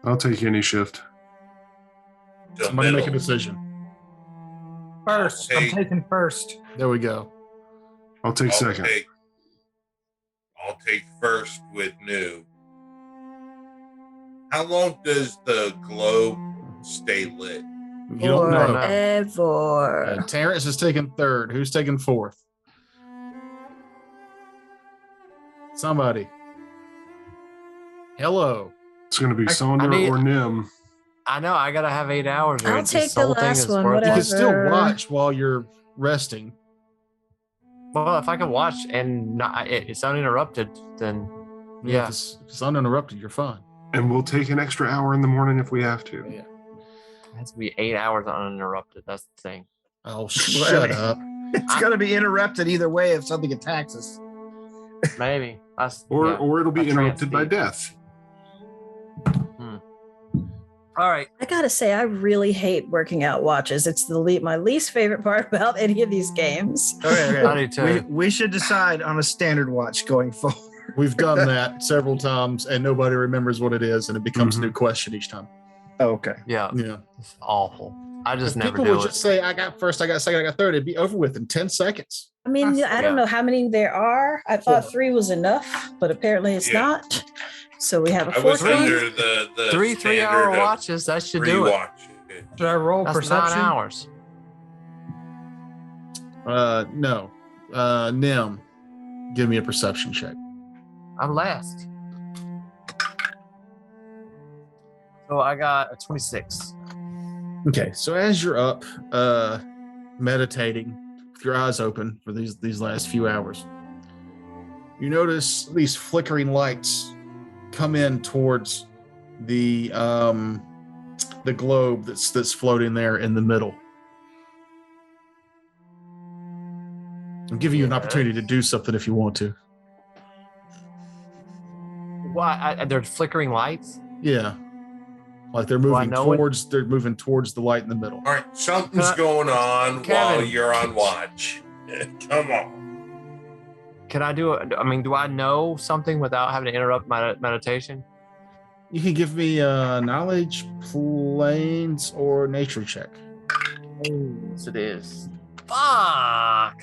I'll take any shift. The Somebody make a middle. decision. First, I'm Hey. taking first. There we go. I'll take second. I'll take first with new. How long does the globe stay lit? You don't know. Forever. Terrence is taking third. Who's taking fourth? Somebody. Hello. It's going to be I Sonder need- or Nim. I know I gotta have 8 hours. Or I'll this take the whole thing last is one, worth it. You can still Whatever. watch while you're resting. Well, if I can watch and it's uninterrupted, then yeah. If it's uninterrupted, you're fine. And we'll take an extra hour in the morning if we have to. Yeah. it has to be 8 hours uninterrupted. That's the thing. Oh, shut up. It's going to be interrupted either way if something attacks us. Maybe. Or it'll be A interrupted by trance death. All right. I gotta say, I really hate working out watches. It's my least favorite part about any of these games. Okay, I do too. We should decide on a standard watch going forward. We've done that several times and nobody remembers what it is and it becomes a new question each time. Oh, okay. Yeah. Yeah. It's awful. I just If never people do would it. just say, I got first, I got second, I got third, it'd be over with in 10 seconds. I mean, I don't Yeah. know how many there are. I thought 3 was enough, but apparently it's Yeah. not. So we have a I was fourth one. under the 3 standard 3-hour of watches. That should do it. rewatch it. Should I roll That's perception? 9 hours. No. Nim, give me a perception check. I'm last. So I got a 26. Okay, so as you're up, meditating with your eyes open for these last few hours, you notice these flickering lights come in towards the globe that's floating there in the middle. I'm giving you an opportunity to do something if you want to. Why? They're flickering lights? Yeah, like they're Do I moving know it? towards the light in the middle. All right, something's Can I- going on Kevin. while you're on watch. Come on. Can I do it? I mean, do I know something without having to interrupt my meditation? You can give me a knowledge, planes, or nature check. Yes, it is. Fuck.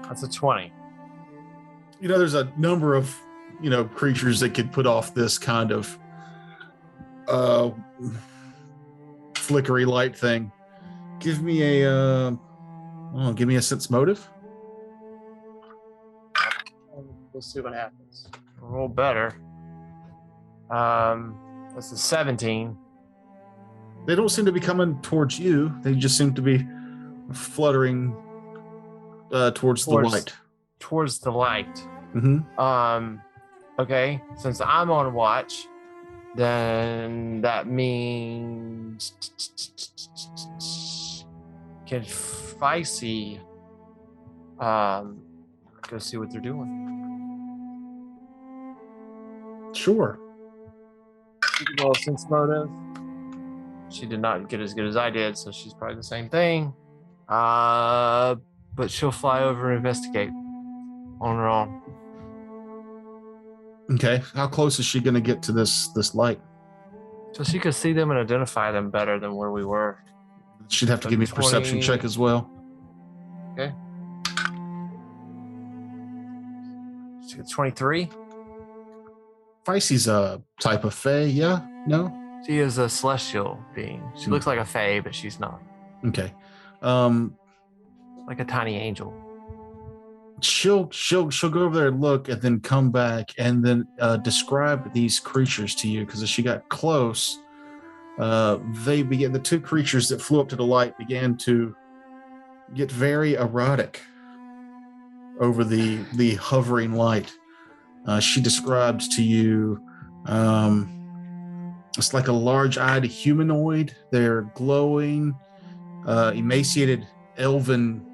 That's a 20. You know, there's a number of creatures that could put off this kind of flickery light thing. Give me a sense motive. We'll see what happens. Roll better. That's a 17. They don't seem to be coming towards you. They just seem to be fluttering towards the light. Towards the light. Mm-hmm. Okay. Since I'm on watch, then that means can Feisty go see what they're doing? Sure. Well, since motive, she did not get as good as I did, so she's probably the same thing. But she'll fly over and investigate on her own. Okay. How close is she going to get to this light? So she could see them and identify them better than where we were. She'd have to give me a perception 20. check as well. Okay. She gets 23. Feisty's a type of fae, yeah? No? She is a celestial being. She looks like a fae, but she's not. Okay. Like a tiny angel. She'll go over there and look and then come back and then describe these creatures to you, because as she got close, the two creatures that flew up to the light began to get very erotic over the hovering light. She describes to you, it's like a large-eyed humanoid. They're glowing, emaciated elven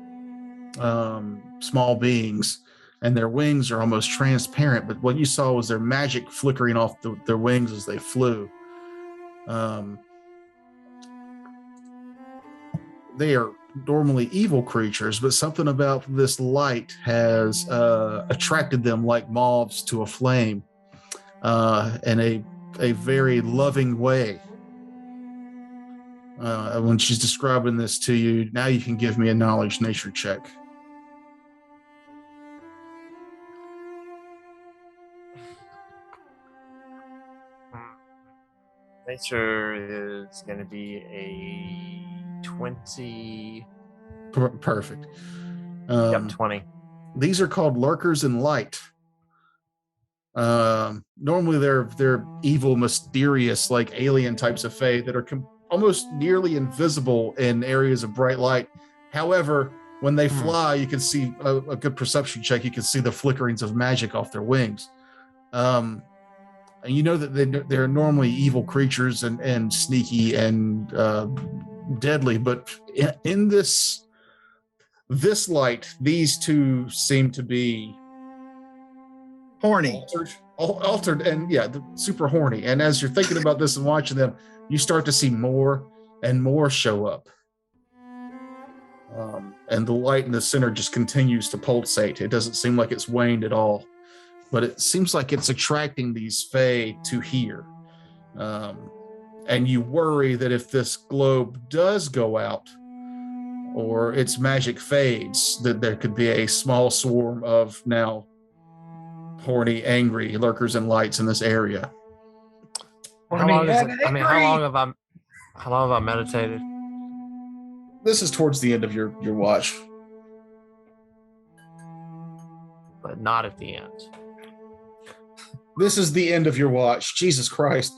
small beings, and their wings are almost transparent, but what you saw was their magic flickering off their wings as they flew. They are normally evil creatures, but something about this light has attracted them like moths to a flame in a very loving way. When she's describing this to you, now you can give me a knowledge nature check. Nature is going to be a 20. Perfect. 20. These are called lurkers in light. Normally they're evil, mysterious, like alien types of fae that are almost nearly invisible in areas of bright light. However, when they fly, you can see a good perception check. You can see the flickerings of magic off their wings. And you know that they're normally evil creatures and sneaky and deadly, but in this light, these two seem to be Horny. altered and super horny. And as you're thinking about this and watching them, you start to see more and more show up. And the light in the center just continues to pulsate. It doesn't seem like it's waned at all, but it seems like it's attracting these fae to here. And you worry that if this globe does go out or its magic fades, that there could be a small swarm of now horny, angry lurkers and lights in this area. How long have I meditated? This is towards the end of your watch. But not at the end. This is the end of your watch. Jesus Christ.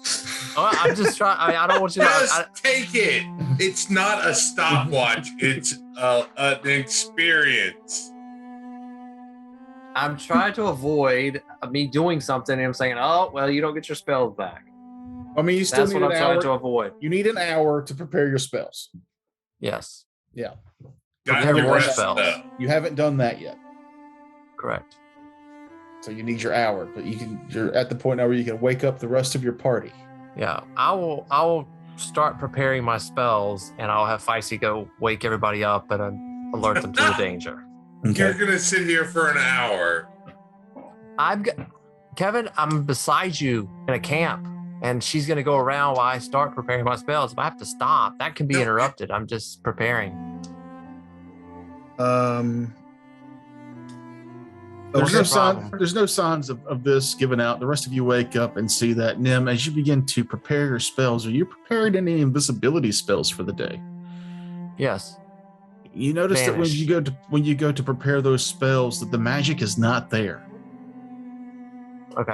Oh, I'm just trying. I don't want you to. Just take it. It's not a stopwatch. It's an experience. I'm trying to avoid me doing something and I'm saying, oh, well, you don't get your spells back. I mean, you still That's need what an I'm hour. trying to avoid. You need an hour to prepare your spells. Yes. Yeah. Got Prepare your more rest spells. though. You haven't done that yet. Correct. So you need your hour, but you're at the point now where you can wake up the rest of your party. Yeah. I will start preparing my spells and I'll have Feisty go wake everybody up and alert them to the danger. You're gonna sit here for an hour. Kevin, I'm beside you in a camp, and she's gonna go around while I start preparing my spells. If I have to stop, that can be interrupted. I'm just preparing. There's no signs of this given out. The rest of you wake up and see that. Nim, as you begin to prepare your spells, are you preparing any invisibility spells for the day? Yes. You notice that when you go to prepare those spells, that the magic is not there. Okay.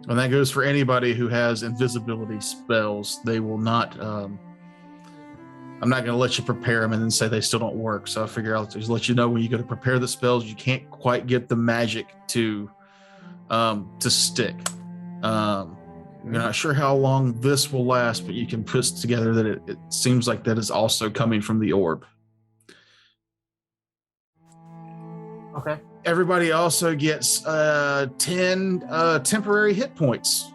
And that goes for anybody who has invisibility spells. They will not. I'm not going to let you prepare them and then say they still don't work. So I figure I'll just let you know when you go to prepare the spells, you can't quite get the magic to stick. You're not sure how long this will last, but you can put together that it seems like that is also coming from the orb. Okay. Everybody also gets 10 temporary hit points.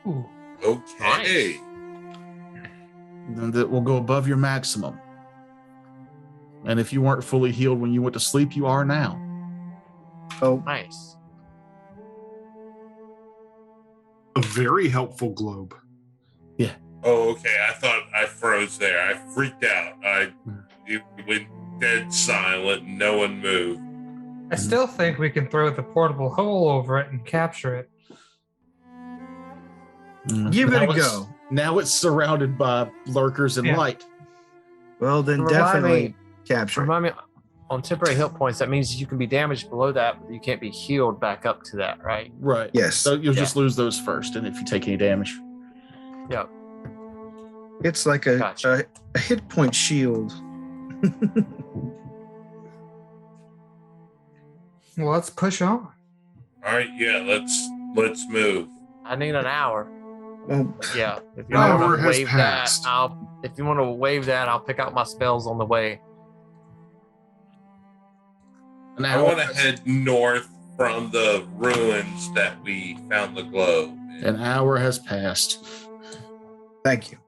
Ooh. Okay. Then that will go above your maximum. And if you weren't fully healed when you went to sleep, you are now. Oh, Nice. A very helpful globe. Oh, okay. I thought I froze there. I freaked out. It went dead silent. No one moved. I still think we can throw the portable hole over it and capture it. give it a Now go. Now it's surrounded by lurkers and Yeah. light. Well, then Remind definitely me- capture it. Remind me, on temporary hit points, that means you can be damaged below that, but you can't be healed back up to that, right? Right. Yes. So you'll just lose those first, and if you take any damage. Yep. It's like Gotcha. a hit point shield. Well, let's push on. All right. Yeah. Let's move. I need an hour. Well, Yeah. If you An hour want to has waive passed. that, I'll pick out my spells on the way. An I hour, want to head north from the ruins that we found the globe. an hour has passed. thank you.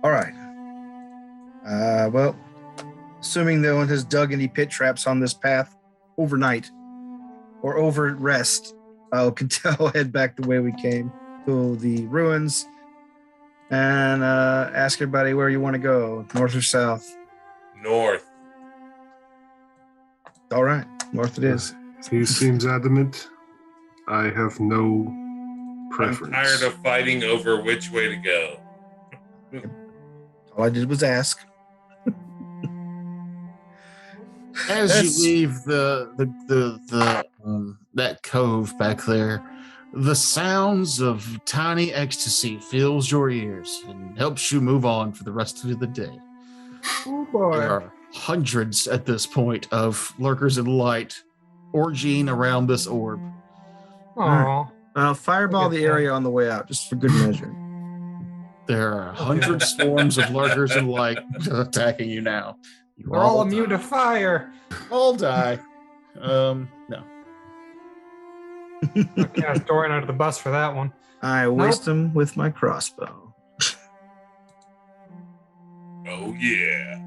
All right. Well, assuming no one has dug any pit traps on this path overnight or over rest, I'll head back the way we came to the ruins and ask everybody where you want to go, north or south. North. All right, north it is. He seems adamant. I have no preference. I'm tired of fighting over which way to go. All I did was ask. As That's- you leave that cove back there, the sounds of tiny ecstasy fills your ears and helps you move on for the rest of the day. Oh There boy. are hundreds at this point of lurkers in light orgying around this orb. Aw. Fireball Look at the that. area on the way out, just for good measure. There are 100 swarms of lurkers in light attacking you now. You They're all die. immune to fire. All die. No. I cast Dorian under the bus for that one. I waste them with my crossbow. Oh, yeah.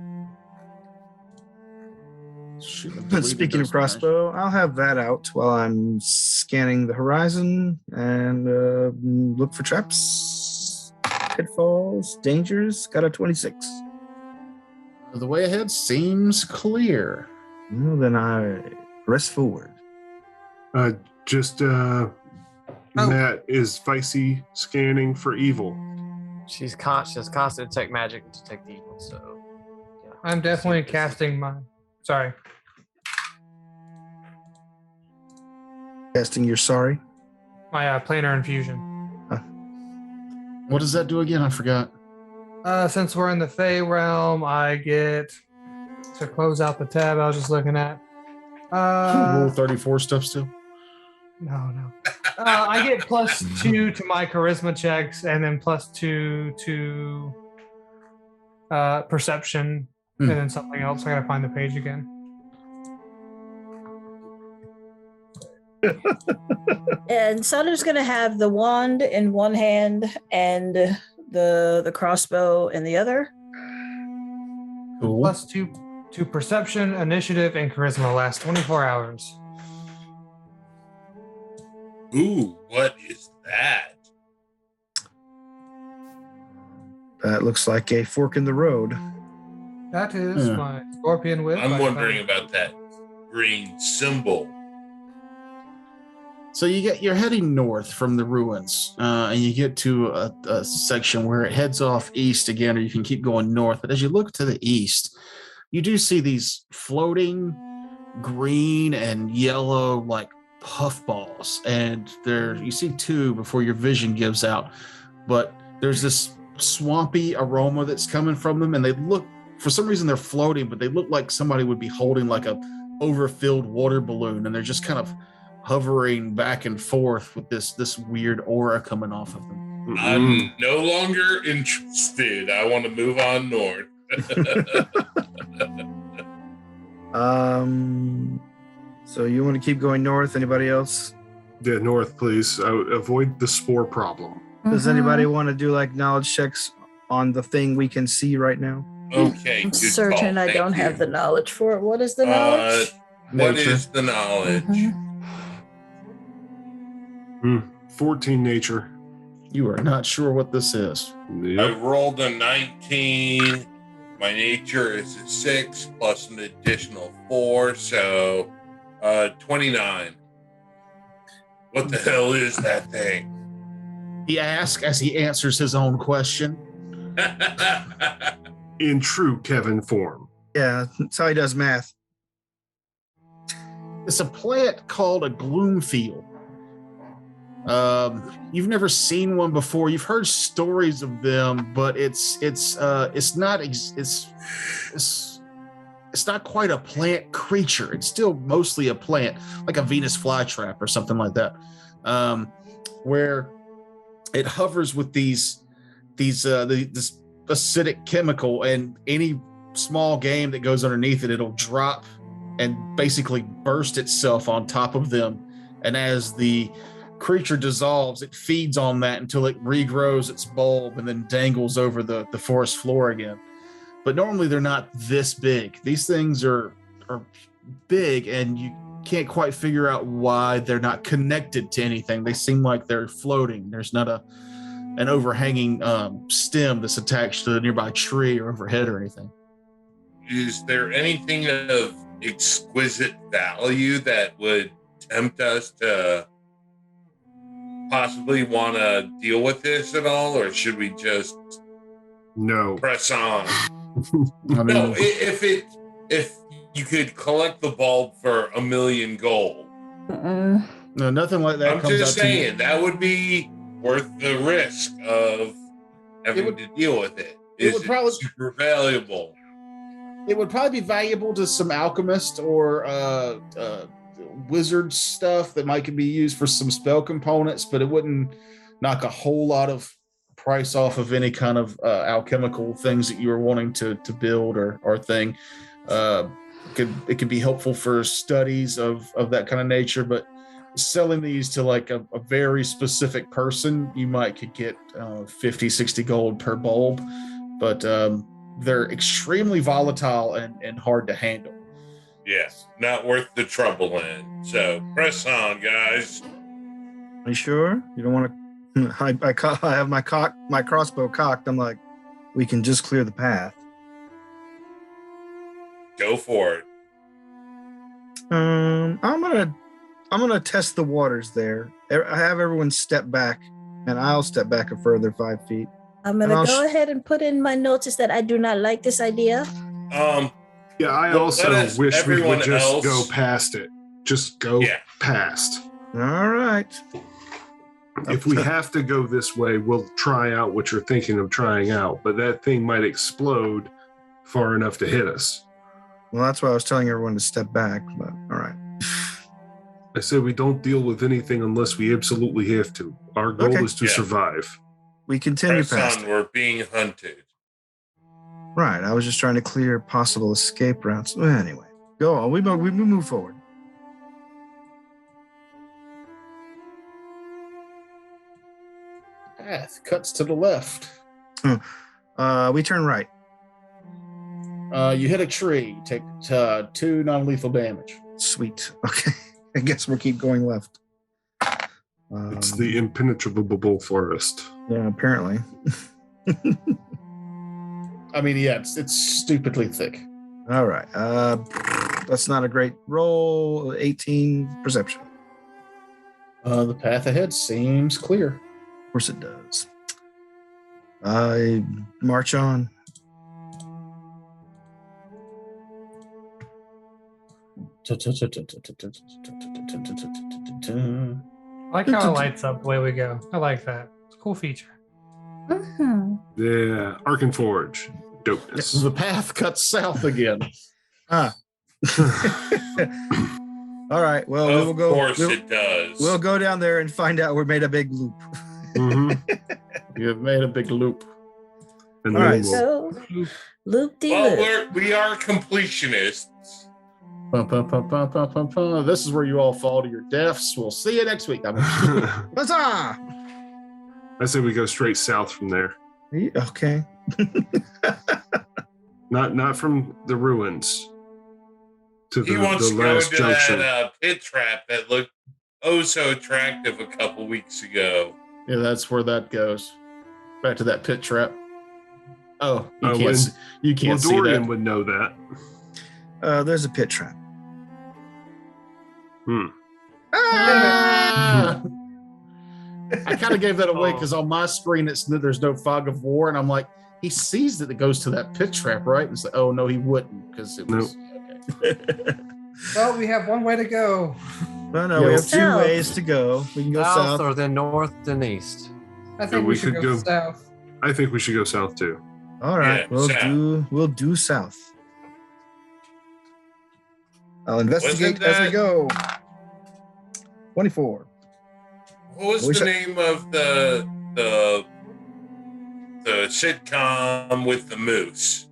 Shoot, I've deleted Speaking of those crossbow, I'll have that out while I'm scanning the horizon and look for traps, pitfalls, dangers. Got a 26. The way ahead seems clear. Well, then I press forward. Matt is Vicey scanning for evil. She's constant detect magic and detect evil. So, yeah. I'm definitely casting my. Sorry. Casting your sorry. My planar infusion. What does that do again? I forgot. Since we're in the Fey realm, I get to close out the tab I was just looking at. Rule 34 stuff still. No. I get +2 to my charisma checks and then +2 to perception and then something else. I gotta find the page again. And Saunders gonna have the wand in one hand and the crossbow in the other. Cool. +2 to perception, initiative, and charisma last 24 hours. Ooh, what is that? That looks like a fork in the road. That is Yeah. my scorpion whip. I'm I wondering found- about that green symbol. So you're heading north from the ruins, and you get to a section where it heads off east again, or you can keep going north. But as you look to the east, you do see these floating green and yellow like puffballs, and you see two before your vision gives out. But there's this swampy aroma that's coming from them, and they look, for some reason they're floating, but they look like somebody would be holding like a overfilled water balloon, and they're just kind of hovering back and forth with this weird aura coming off of them. I'm no longer interested. I want to move on north. So you want to keep going north? Anybody else? Yeah, north, please. Avoid the spore problem. Does Mhm. anybody want to do like knowledge checks on the thing we can see right now? Okay, I'm good certain call. I Thank don't you. have the knowledge for it. What is the knowledge? What Nature. is the knowledge? Mhm. 14 nature. You are not sure what this is. I Yep. rolled a 19. My nature is a 6 plus an additional 4, so 29. What the hell is that thing? He asks as he answers his own question. In true Kevin form. Yeah, that's how he does math. It's a plant called a gloomfield. You've never seen one before. You've heard stories of them, but it's not quite a plant creature. It's still mostly a plant, like a Venus flytrap or something like that, where it hovers with this acidic chemical, and any small game that goes underneath it, it'll drop and basically burst itself on top of them. And as the creature dissolves, it feeds on that until it regrows its bulb and then dangles over the forest floor again. But normally they're not this big. These things are big, and you can't quite figure out why they're not connected to anything. They seem like they're floating. There's not an overhanging stem that's attached to a nearby tree or overhead or anything. Is there anything of exquisite value that would tempt us to possibly want to deal with this at all, or should we just No. press on? I mean, No, if you could collect the bulb for 1 million gold, Mm-mm. no, nothing like that I'm comes just out to you. saying that would be worth the risk of having to deal with it. it would probably- super valuable. It would probably be valuable to some alchemist or wizard stuff that might be used for some spell components, but it wouldn't knock a whole lot of price off of any kind of alchemical things that you were wanting to build or thing. It could be helpful for studies of that kind of nature, but selling these to like a very specific person, you could get 50, 60 gold per bulb, but they're extremely volatile and hard to handle. Yes, not worth the trouble in. So press on, guys. Are you sure? You don't want to? I have my crossbow cocked. I'm like, we can just clear the path. Go for it. I'm gonna test the waters there. I have everyone step back, and I'll step back a further 5 feet. I'm And gonna I'll go ahead and put in my notice that I do not like this idea. Yeah, I Well, also let us- wish we everyone would just else- go past it. Just go Yeah. past. All right. If we have to go this way, we'll try out what you're thinking of trying out, but that thing might explode far enough to hit us. Well, that's why I was telling everyone to step back. But all right. I said we don't deal with anything unless we absolutely have to. Our goal Okay. is to Yeah. survive. We continue Press past on. it. We're being hunted. Right. I was just trying to clear possible escape routes. Well, anyway, go on. We move forward. Path cuts to the left. We turn right. You hit a tree. You take 2 non-lethal damage. Sweet. Okay. I guess we'll keep going left. It's the impenetrable forest. Yeah, apparently. I mean, yeah, it's stupidly thick. All right. That's not a great roll. 18 perception. The path ahead seems clear. Of course it does. I march on. I like how it lights up the way we go. I like that. It's a cool feature. Mm-hmm. Yeah, Arkan Forge. Dopeness. The path cuts south again. Ah. All right. Well, we will Of go. course it does. We'll go down there and find out we made a big loop. Mhm. You have made a big loop. And All then right. we'll- So, loop de Well, loop. we are completionists. This is where you all fall to your deaths. We'll see you next week. Huzzah! I say we go straight south from there. Okay. Not from the ruins to He the wants to go last into junction. that pit trap that looked oh so attractive a couple weeks ago. Yeah, that's where that goes. Back to that pit trap. Oh, you Oh, can't. when- You can't Well, see Dorian that. would know that. There's a pit trap. Ah! I kind of gave that away because on my screen there's no fog of war, and I'm like, he sees that it goes to that pit trap, right? And it's like, oh no, he wouldn't because it was. Okay. Well, we have one way to go. No, Yeah, we have 2 south. ways to go. We can go South south. or then north then east. I think we we should could go go- south. I think we should go south too. All right, Yeah, south. we'll do south. I'll investigate Wasn't as we that- go. 24. What was Wish the I- name of the sitcom with the moose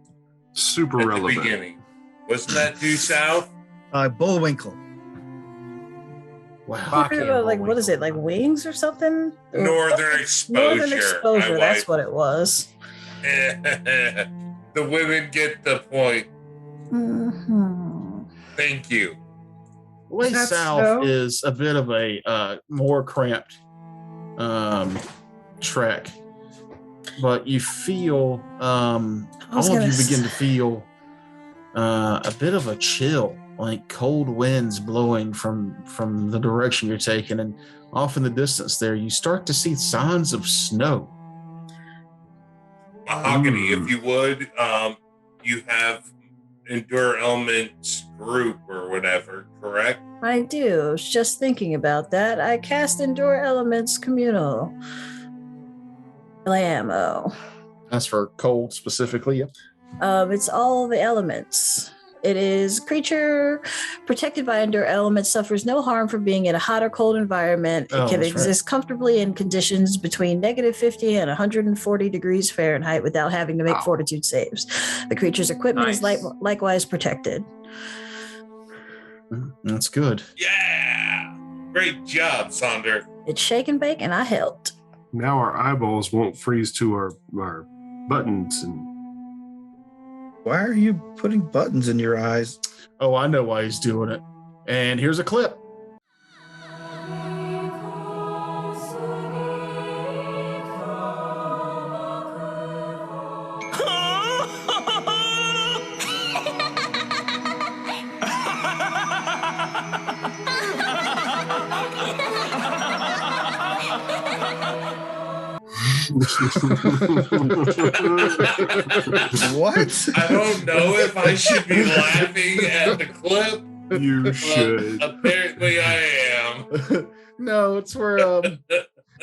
Super at the relevant. beginning? Wasn't that due south? Bullwinkle. Wow. Rocky and Like, what is it? Like Bullwinkle. wings or something? Northern Exposure. Northern Exposure. My That's wife- what it was. The women get the point. Mm-hmm. Thank you. Way That's south snow? is a bit of a more cramped trek, but you feel all was of gonna you s- begin to feel a bit of a chill like cold winds blowing from the direction you're taking, and off in the distance there, you start to see signs of snow. Mahogany, if you would, you have Endure Elements group or whatever, correct? I do. I was just thinking about that. I cast Endure Elements Communal. Blammo. That's for cold specifically. Yep. It's all the elements. It is creature protected by Endure Elements, suffers no harm from being in a hot or cold environment. It can exist comfortably in conditions between -50 and 140 degrees Fahrenheit without having to make fortitude saves. The creature's equipment is likewise protected. That's good. Yeah! Great job, Sonder. It's shake and bake, and I helped. Now our eyeballs won't freeze to our buttons. And Why are you putting buttons in your eyes? Oh, I know why he's doing it. And here's a clip. What? I don't know if I should be laughing at the clip. You should. Apparently I am. No, it's where,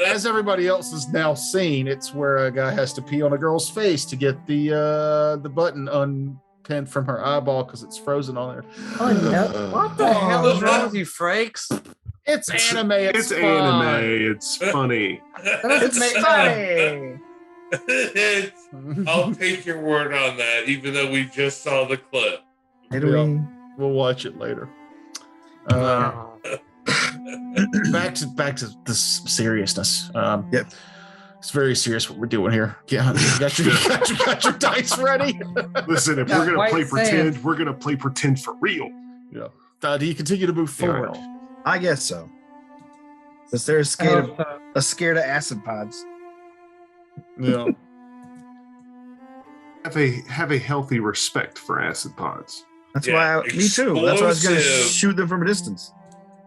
as everybody else has now seen, it's where a guy has to pee on a girl's face to get the button unpinned from her eyeball because it's frozen on there. Oh, no. What the hell is wrong with you, Frakes? It's anime. It's fun. Anime. It's funny. It's funny. I'll take your word on that, even though we just saw the clip. We'll watch it later. Back to the seriousness. Yep. It's very serious what we're doing here. Yeah, you got your dice ready. Listen, if we're gonna play pretend, we're gonna play pretend for real. Yeah. Do you continue to move forward? I guess so. Since they're scared of acid pods. Yeah. Have a healthy respect for acid pods. That's why me too. That's why I was going to shoot them from a distance.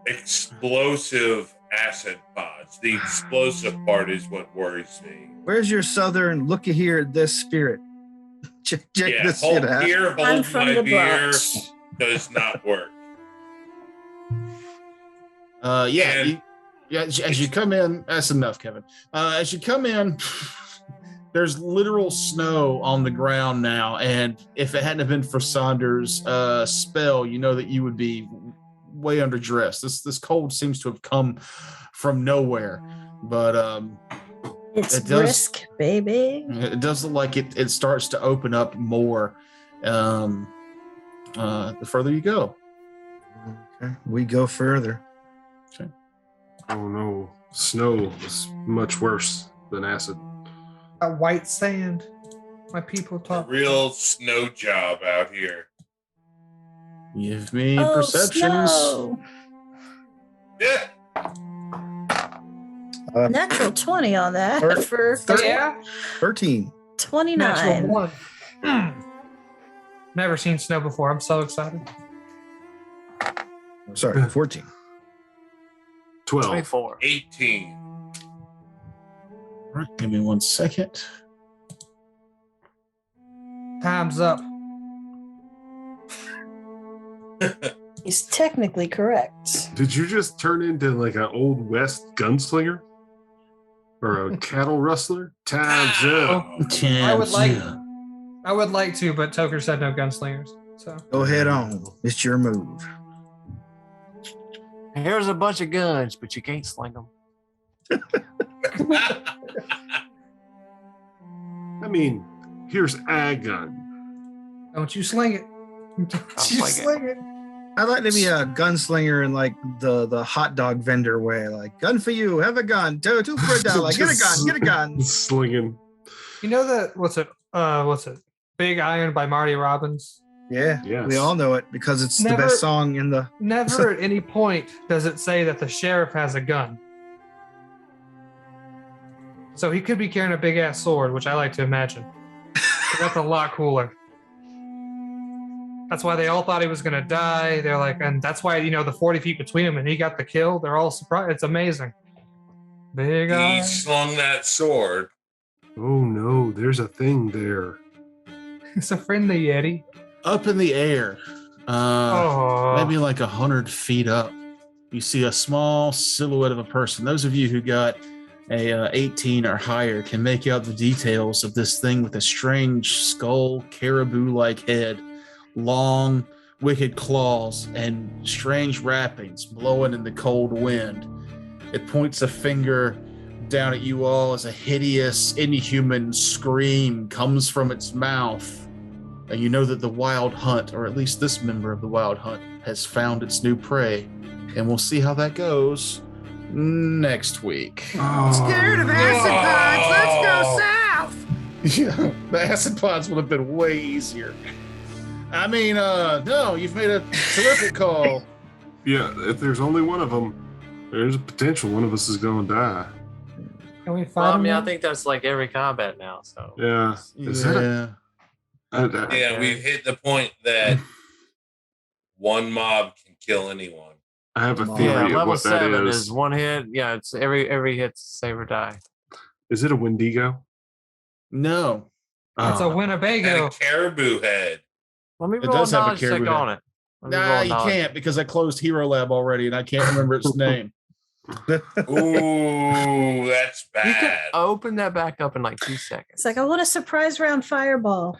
Explosive acid pods. The explosive part is what worries me. Where's your southern look here, this spirit? Check this shit out. Here, hold my beer does not work. As you come in, that's enough, Kevin. As you come in, there's literal snow on the ground now, and if it hadn't have been for Saunders' spell, you know that you would be way underdressed. This cold seems to have come from nowhere, but it's brisk, baby. It does look like it starts to open up more the further you go. Okay, we go further. Okay. Oh no, snow is much worse than acid. A white sand. My people talk. Real snow job out here. Give me perceptions. Snow. Yeah. Natural 20 on that for 13. 29. Natural 1. Never seen snow before. I'm so excited. Sorry, 14. 12. 24. 18. All right, give me 1 second. Time's up. He's technically correct. Did you just turn into like an old West gunslinger? Or a cattle rustler? Time's up. I would like to, but Toker said no gunslingers. So Go ahead on. It's your move. Here's a bunch of guns, but you can't sling them. I mean, here's a gun. don't you sling it. Sling it. I'd like to be a gunslinger in like the hot dog vendor way, like gun for you, have a gun, two for a dollar, get a gun. Slinging. You know that what's it? Big Iron by Marty Robbins. Yeah, Yes. we all know it because it's the best song in the. Never at any point does it say that the sheriff has a gun. So he could be carrying a big ass sword, which I like to imagine. That's a lot cooler. That's why they all thought he was going to die. They're like, and that's why, the 40 feet between him and he got the kill. They're all surprised. It's amazing. Big He eye. slung that sword. Oh no, there's a thing there. It's a friendly Yeti. Up in the air, maybe like 100 feet up, you see a small silhouette of a person. Those of you who got a 18 or higher can make out the details of this thing with a strange skull, caribou-like head, long, wicked claws, and strange wrappings blowing in the cold wind. It points a finger down at you all as a hideous, inhuman scream comes from its mouth. And you know that the wild hunt, or at least this member of the wild hunt, has found its new prey. And we'll see how that goes next week. Scared of acid pods. Let's go south. Yeah, the acid pods would have been way easier. I mean, no, you've made a terrific call. Yeah, if there's only one of them, there's a potential one of us is going to die. Can we find Well, I him mean, I now? think that's like every combat now. So Yeah. Is that Yeah, we've hit the point that one mob can kill anyone. I have a Yeah, theory of level what that 7 is. is one hit. Yeah, it's every hit's save or die. Is it a Wendigo? No. It's a And Winnebago. a caribou head. Let me It roll a does have a knowledge check caribou on head. it. Let me Nah, roll a you knowledge. can't because I closed Hero Lab already and I can't remember its name. Ooh, that's You can bad. open that back up in like 2 seconds. It's like, I want a surprise round fireball.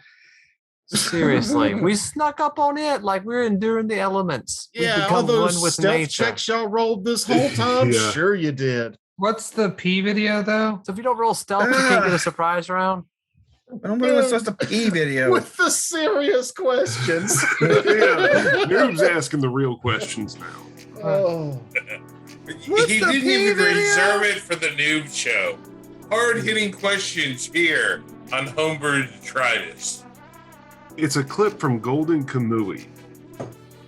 Seriously, we snuck up on it like we're enduring the elements. We Yeah, all become those one with stealth nature. checks y'all rolled this whole time? Yeah. Sure you did. What's the P video, though? So if you don't roll stealth, you can't get a surprise round. I don't believe it's just a pee video. With the serious questions. Yeah, Noob's asking the real questions now. Oh. What's He the didn't P even video? reserve it for the noob show. Hard-hitting questions here on Homebrew Detritus. It's a clip from Golden Kamui.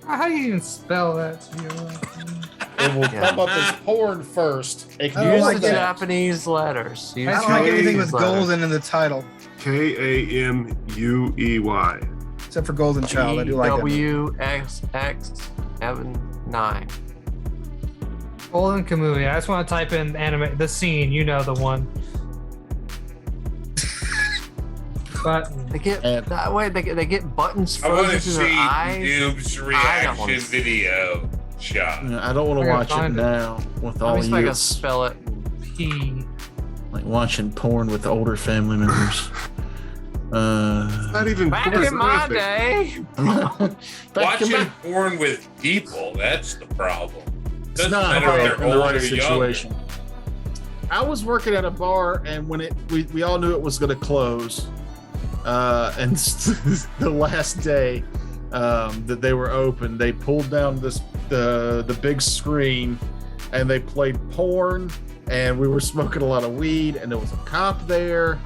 How do you even spell that? It will Yeah. come up as porn first. It I can don't Use use like the that. Japanese letters. Use I don't the like anything Japanese with letters. golden in the title, Kamuey. except for Golden Child. I do like it. WXX79. Golden Kamui. I just want to type in anime, the scene. You know the one. Button. They get And- that way. They get buttons I want frozen to to their see eyes. noob's I don't reaction wanna see- video shot. I don't want I to gotta watch it find it. now with Let all me see if I you. can spell it. P. Like watching porn with older family members. Not even Back in my pornographic. day. Back in Watching my- porn with people, that's the problem. It's Doesn't not matter if in they're the older right or younger. situation. I was working at a bar, and when we all knew it was going to close, and the last day that they were open, they pulled down the big screen, and they played porn, and we were smoking a lot of weed, and there was a cop there.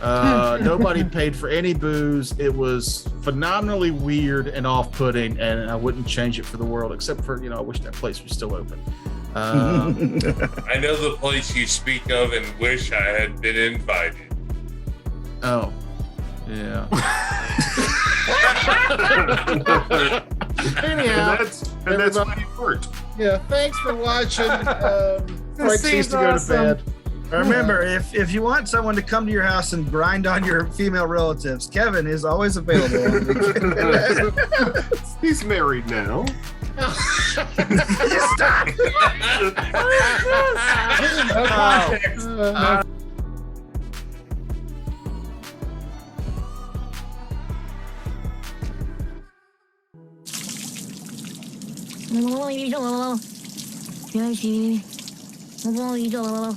Nobody paid for any booze. It was phenomenally weird and off-putting, and I wouldn't change it for the world, except for, I wish that place was still open. I know the place you speak of and wish I had been invited. Oh, yeah. Anyhow, And that's why you worked. yeah, thanks for watching. Frank scene's needs to go awesome. to bed. Remember, if you want someone to come to your house and grind on your female relatives, Kevin is always available. He's married now. Stop. No context. 뭐 이거 야 씨 뭐 이거